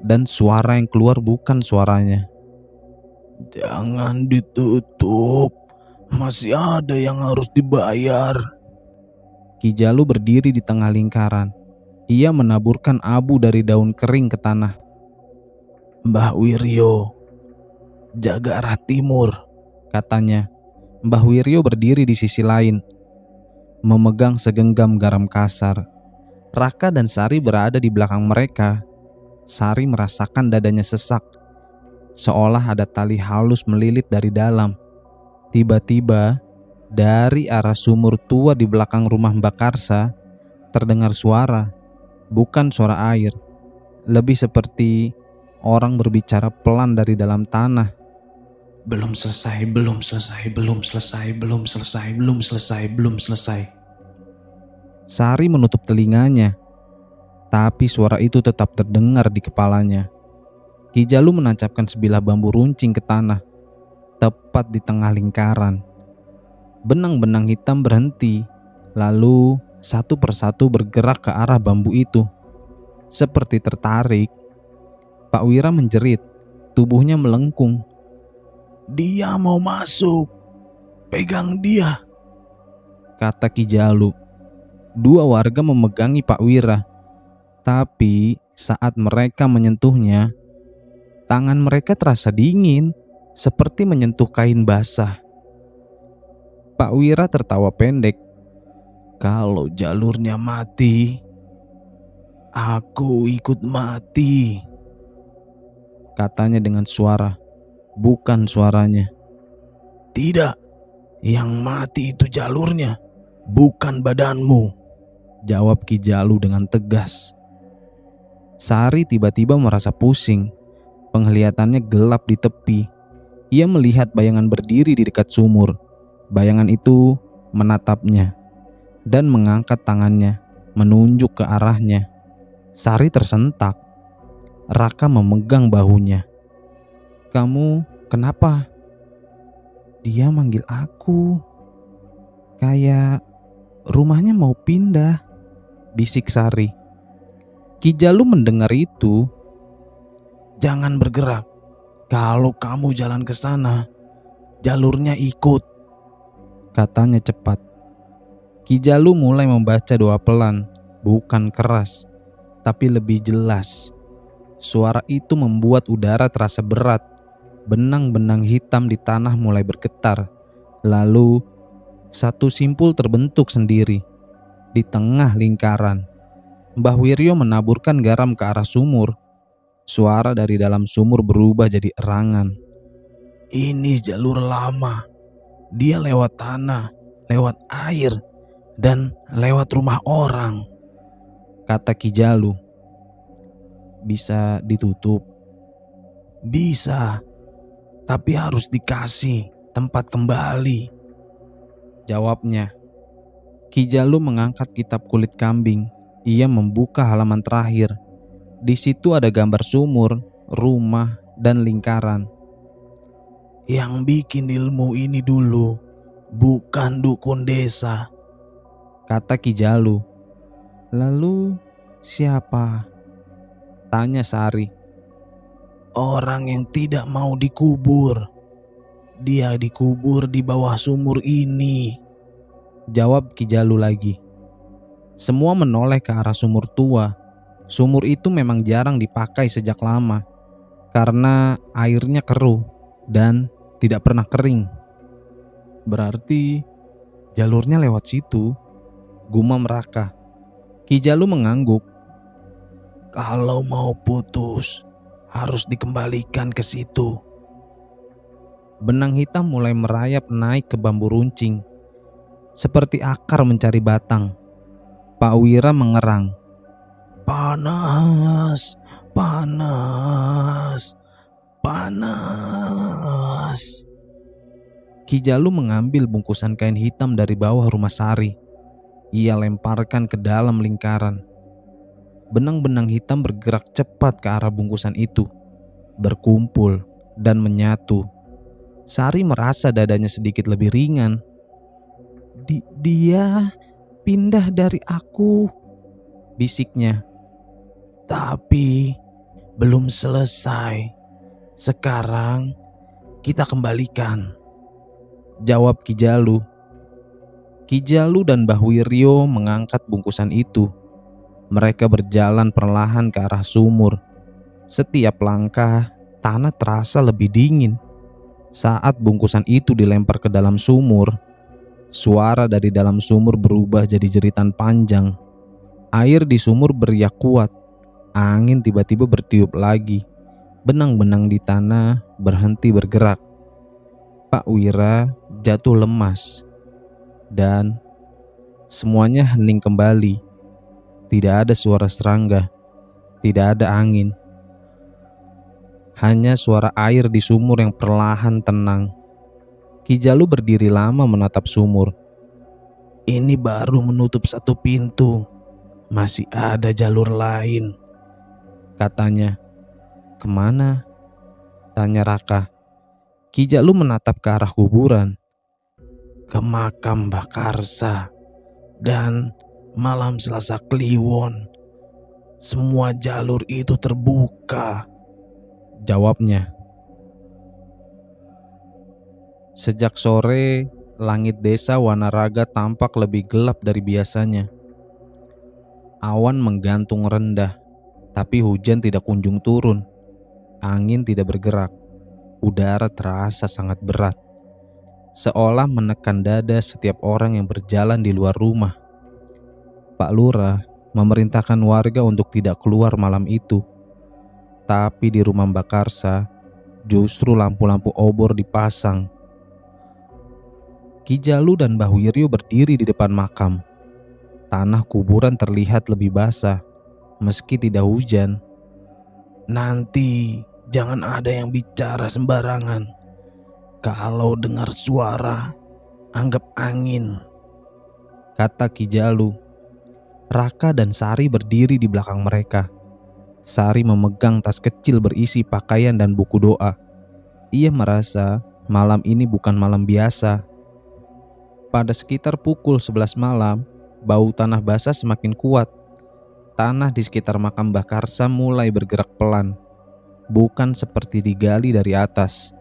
Speaker 2: dan suara yang keluar bukan suaranya.
Speaker 4: jangan ditutup, masih ada yang harus dibayar.
Speaker 2: Ki Jalu berdiri di tengah lingkaran. Ia menaburkan abu dari daun kering ke tanah.
Speaker 4: Mbah Wiryo, jaga arah timur,
Speaker 2: Katanya. Mbah Wiryo berdiri di sisi lain, memegang segenggam garam kasar. Raka dan Sari berada di belakang mereka. Sari merasakan dadanya sesak, seolah ada tali halus melilit dari dalam. Tiba-tiba, dari arah sumur tua di belakang rumah Mbak Karsa, terdengar suara. Bukan suara air, lebih seperti orang berbicara pelan dari dalam tanah. Belum selesai, belum selesai, belum selesai, belum selesai, belum selesai, belum selesai. Sari menutup telinganya, tapi suara itu tetap terdengar di kepalanya. Ki Jalu menancapkan sebilah bambu runcing ke tanah, tepat di tengah lingkaran. Benang-benang hitam berhenti, lalu satu persatu bergerak ke arah bambu itu. Seperti tertarik, Pak Wira menjerit, tubuhnya melengkung.
Speaker 4: Dia mau masuk. Pegang dia.
Speaker 2: Kata Ki Jalu. Dua warga memegangi Pak Wira. Tapi saat mereka menyentuhnya, tangan mereka terasa dingin, seperti menyentuh kain basah. Pak Wira tertawa pendek.
Speaker 4: Kalau jalurnya mati, aku ikut mati.
Speaker 2: Katanya dengan suara, bukan suaranya.
Speaker 4: Tidak, yang mati itu jalurnya, bukan badanmu.
Speaker 2: Jawab Ki Jalu dengan tegas. Sari tiba-tiba merasa pusing. Penglihatannya gelap di tepi. Ia melihat bayangan berdiri di dekat sumur. Bayangan itu menatapnya dan mengangkat tangannya, menunjuk ke arahnya. Sari tersentak. Raka memegang bahunya. Kamu kenapa? Dia manggil aku. Kayak rumahnya mau pindah, bisik Sari. Ki Jalu mendengar itu.
Speaker 4: Jangan bergerak. Kalau kamu jalan ke sana, jalurnya ikut.
Speaker 2: Katanya cepat. Ki Jalu mulai membaca doa pelan, bukan keras, tapi lebih jelas. Suara itu membuat udara terasa berat. Benang-benang hitam di tanah mulai bergetar. Lalu satu simpul terbentuk sendiri di tengah lingkaran. Mbah Wiryo menaburkan garam ke arah sumur. Suara dari dalam sumur berubah jadi erangan.
Speaker 4: Ini jalur lama. Dia lewat tanah, lewat air, dan lewat rumah orang.
Speaker 2: Kata Ki Jalu. Bisa ditutup?
Speaker 4: Bisa, tapi harus dikasih tempat kembali.
Speaker 2: Jawabnya. Ki Jalu mengangkat kitab kulit kambing. Ia membuka halaman terakhir. Di situ ada gambar sumur, rumah, dan lingkaran.
Speaker 4: Yang bikin ilmu ini dulu bukan dukun desa.
Speaker 2: Kata Ki Jalu. Lalu siapa? Tanya Sari.
Speaker 4: Orang yang tidak mau dikubur. Dia dikubur di bawah sumur ini.
Speaker 2: Jawab Ki Jalu lagi. Semua menoleh ke arah sumur tua. Sumur itu memang jarang dipakai sejak lama karena airnya keruh dan tidak pernah kering. Berarti jalurnya lewat situ, gumam Raka. Ki Jalu mengangguk.
Speaker 4: Kalau mau putus, harus dikembalikan ke situ.
Speaker 2: Benang hitam mulai merayap naik ke bambu runcing, seperti akar mencari batang. Pak Wira mengerang.
Speaker 4: Panas, panas, panas.
Speaker 2: Ki Jalu mengambil bungkusan kain hitam dari bawah rumah Sari. Ia lemparkan ke dalam lingkaran. Benang-benang hitam bergerak cepat ke arah bungkusan itu, berkumpul dan menyatu. Sari merasa dadanya sedikit lebih ringan. Dia pindah dari aku, bisiknya.
Speaker 4: Tapi belum selesai. Sekarang kita kembalikan.
Speaker 2: Jawab Ki Jalu. Ki Jalu dan Mbah Wiryo mengangkat bungkusan itu. Mereka berjalan perlahan ke arah sumur. Setiap langkah, tanah terasa lebih dingin. Saat bungkusan itu dilempar ke dalam sumur, suara dari dalam sumur berubah jadi jeritan panjang. Air di sumur beriak kuat. Angin tiba-tiba bertiup lagi. Benang-benang di tanah berhenti bergerak. Pak Wira jatuh lemas. Dan semuanya hening kembali. Tidak ada suara serangga. Tidak ada angin. Hanya suara air di sumur yang perlahan tenang. Ki Jalu berdiri lama menatap sumur.
Speaker 4: Ini baru menutup satu pintu. Masih ada jalur lain,
Speaker 2: katanya. Kemana? Tanya Raka. Ki Jalu menatap ke arah kuburan.
Speaker 4: ke makam Mbah Karsa dan malam Selasa Kliwon. Semua jalur itu terbuka,
Speaker 2: jawabnya. Sejak sore, langit desa Wanaraga tampak lebih gelap dari biasanya. Awan menggantung rendah, tapi hujan tidak kunjung turun. Angin tidak bergerak. Udara terasa sangat berat, seolah menekan dada setiap orang yang berjalan di luar rumah. Pak Lurah memerintahkan warga untuk tidak keluar malam itu. Tapi di rumah Mbak Karsa, justru lampu-lampu obor dipasang. Ki Jalu dan Mbah Wiryo berdiri di depan makam. Tanah kuburan terlihat lebih basah, meski tidak hujan.
Speaker 4: Nanti jangan ada yang bicara sembarangan. Kalau dengar suara, anggap angin,
Speaker 2: kata Ki Jalu. Raka dan Sari berdiri di belakang mereka. Sari memegang tas kecil berisi pakaian dan buku doa. Ia merasa malam ini bukan malam biasa. Pada sekitar pukul 11 malam, bau tanah basah semakin kuat. Tanah di sekitar makam Mbah Karsa mulai bergerak pelan. Bukan seperti digali dari atas,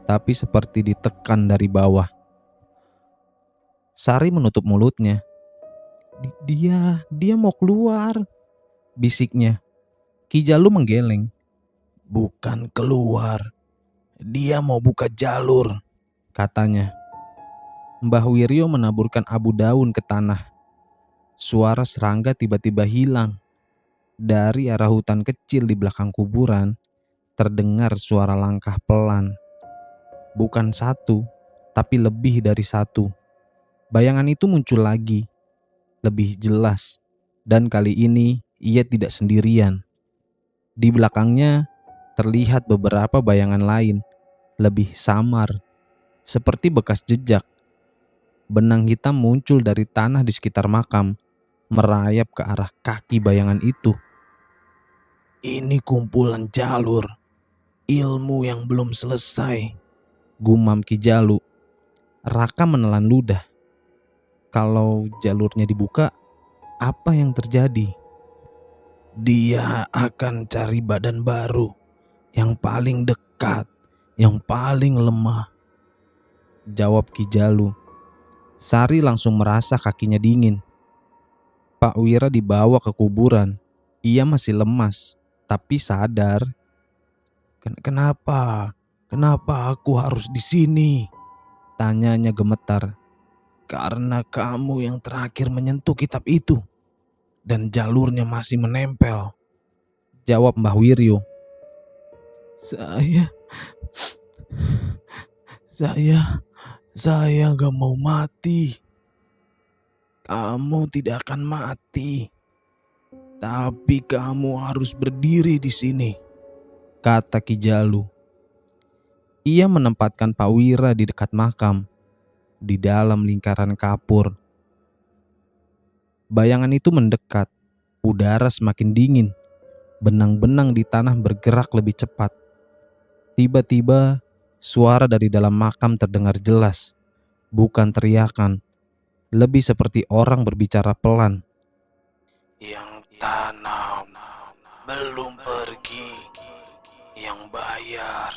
Speaker 2: tapi seperti ditekan dari bawah. Sari menutup mulutnya. Dia mau keluar, bisiknya. Ki Jalu menggeleng.
Speaker 4: bukan keluar. Dia mau buka jalur,
Speaker 2: katanya. Mbah Wiryo menaburkan abu daun ke tanah. Suara serangga tiba-tiba hilang. Dari arah hutan kecil di belakang kuburan, terdengar suara langkah pelan. Bukan satu, tapi lebih dari satu. Bayangan itu muncul lagi, lebih jelas, dan kali ini ia tidak sendirian. Di belakangnya terlihat beberapa bayangan lain, lebih samar, seperti bekas jejak. Benang hitam muncul dari tanah di sekitar makam, merayap ke arah kaki bayangan itu.
Speaker 4: Ini kumpulan jalur, ilmu yang belum selesai,
Speaker 2: gumam Ki Jalu. Raka menelan ludah. Kalau jalurnya dibuka, apa yang terjadi?
Speaker 4: Dia akan cari badan baru, yang paling dekat, yang paling lemah,
Speaker 2: jawab Ki Jalu. Sari langsung merasa kakinya dingin. Pak Wira dibawa ke kuburan. Ia masih lemas, tapi sadar.
Speaker 4: Kenapa? Kenapa aku harus di sini?
Speaker 2: Tanyanya gemetar.
Speaker 4: Karena kamu yang terakhir menyentuh kitab itu, dan jalurnya masih menempel,
Speaker 2: jawab Mbah Wiryo.
Speaker 4: Saya gak mau mati. Kamu tidak akan mati, tapi kamu harus berdiri di sini,
Speaker 2: kata Ki Jalu. Ia menempatkan Pak Wira di dekat makam, di dalam lingkaran kapur. Bayangan itu mendekat, udara semakin dingin, benang-benang di tanah bergerak lebih cepat. Tiba-tiba, suara dari dalam makam terdengar jelas, bukan teriakan, lebih seperti orang berbicara pelan.
Speaker 4: Yang tanam belum pergi, yang bayar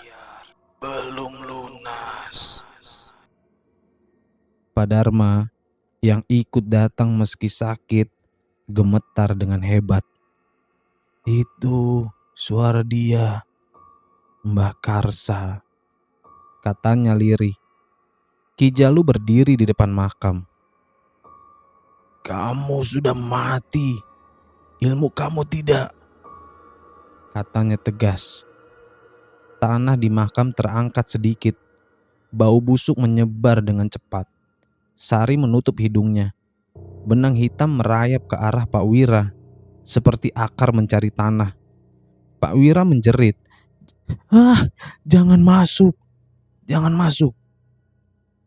Speaker 4: belum lunas.
Speaker 2: Pak Dharma yang ikut datang meski sakit gemetar dengan hebat.
Speaker 4: Itu suara dia, Mbah Karsa,
Speaker 2: katanya lirih. Ki Jalu berdiri di depan makam.
Speaker 4: Kamu sudah mati, ilmu kamu tidak,
Speaker 2: katanya tegas. Tanah di makam terangkat sedikit. Bau busuk menyebar dengan cepat. Sari menutup hidungnya. Benang hitam merayap ke arah Pak Wira, seperti akar mencari tanah. Pak Wira menjerit,
Speaker 4: Ah, jangan masuk. Jangan masuk.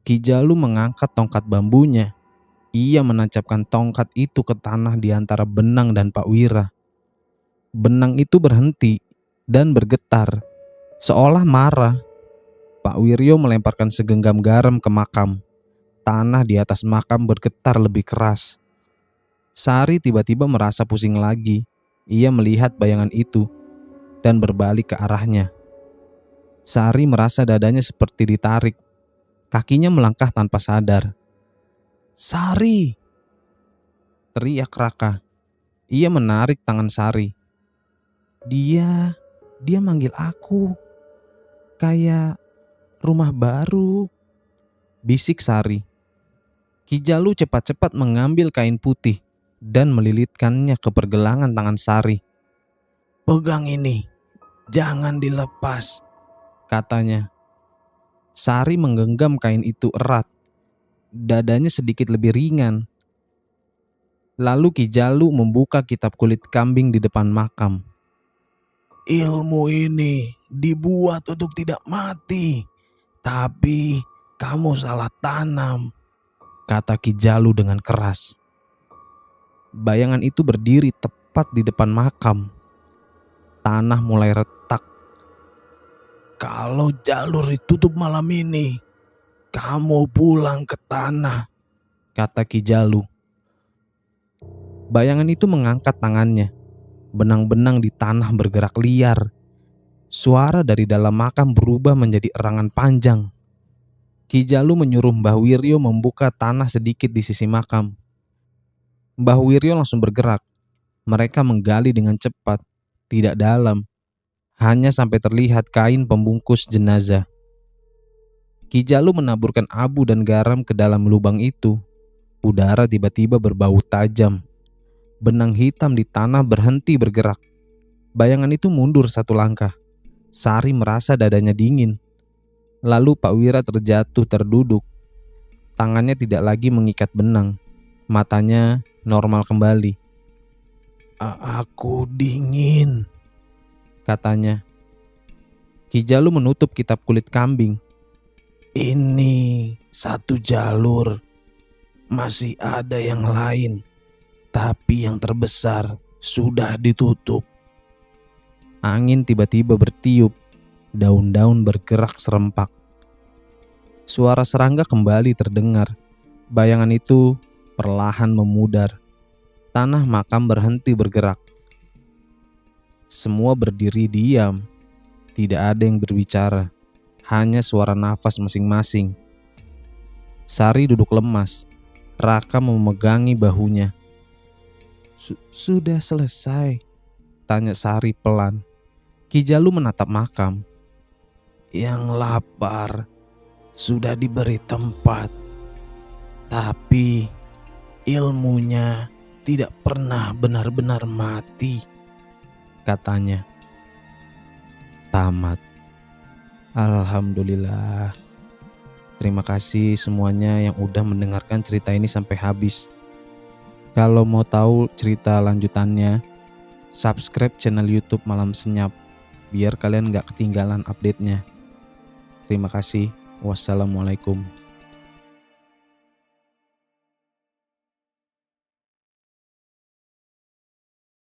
Speaker 2: Ki Jalu mengangkat tongkat bambunya. Ia menancapkan tongkat itu ke tanah di antara Benang dan Pak Wira. Benang itu berhenti dan bergetar, seolah marah. Pak Wiryo melemparkan segenggam garam ke makam. Tanah di atas makam bergetar lebih keras. Sari tiba-tiba merasa pusing lagi. Ia melihat bayangan itu dan berbalik ke arahnya. Sari merasa dadanya seperti ditarik. Kakinya melangkah tanpa sadar.
Speaker 4: Sari.
Speaker 2: Teriak Raka. Ia menarik tangan Sari. Dia manggil aku. Kayak rumah baru. Bisik Sari. Ki Jalu cepat-cepat mengambil kain putih dan melilitkannya ke pergelangan tangan Sari.
Speaker 4: Pegang ini. Jangan dilepas,
Speaker 2: Katanya. Sari menggenggam kain itu erat. Dadanya sedikit lebih ringan. Lalu Ki Jalu membuka kitab kulit kambing di depan makam.
Speaker 4: Ilmu ini dibuat untuk tidak mati. Tapi kamu salah tanam,
Speaker 2: Kata Ki Jalu dengan keras. Bayangan itu berdiri tepat di depan makam. Tanah mulai retak.
Speaker 4: Kalau jalur ditutup malam ini, kamu pulang ke tanah,
Speaker 2: Kata Ki Jalu. Bayangan itu mengangkat tangannya. Benang-benang di tanah bergerak liar. Suara dari dalam makam berubah menjadi erangan panjang. Ki Jalu menyuruh Mbah Wiryo membuka tanah sedikit di sisi makam. Mbah Wiryo langsung bergerak. Mereka menggali dengan cepat, tidak dalam, hanya sampai terlihat kain pembungkus jenazah. Ki Jalu menaburkan abu dan garam ke dalam lubang itu. Udara tiba-tiba berbau tajam. Benang hitam di tanah berhenti bergerak. Bayangan itu mundur satu langkah. Sari merasa dadanya dingin. Lalu Pak Wira terjatuh terduduk. Tangannya tidak lagi mengikat benang. Matanya normal kembali.
Speaker 4: Aku dingin,
Speaker 2: Katanya. Ki Jalu menutup kitab kulit kambing.
Speaker 4: Ini satu jalur. Masih ada yang lain. Tapi yang terbesar sudah ditutup.
Speaker 2: Angin tiba-tiba bertiup. Daun-daun bergerak serempak. Suara serangga kembali terdengar. Bayangan itu perlahan memudar. Tanah makam berhenti bergerak. Semua berdiri diam. Tidak ada yang berbicara. Hanya suara nafas masing-masing. Sari duduk lemas. Raka memegangi bahunya. Sudah selesai? Tanya Sari pelan. Ki Jalu menatap makam.
Speaker 4: Yang lapar sudah diberi tempat. Tapi ilmunya tidak pernah benar-benar mati,
Speaker 2: Katanya. Tamat. Alhamdulillah. Terima kasih semuanya yang udah mendengarkan cerita ini sampai habis. Kalau mau tahu cerita lanjutannya, subscribe channel YouTube Malam Senyap biar kalian gak ketinggalan update-nya. Terima kasih. Wassalamualaikum.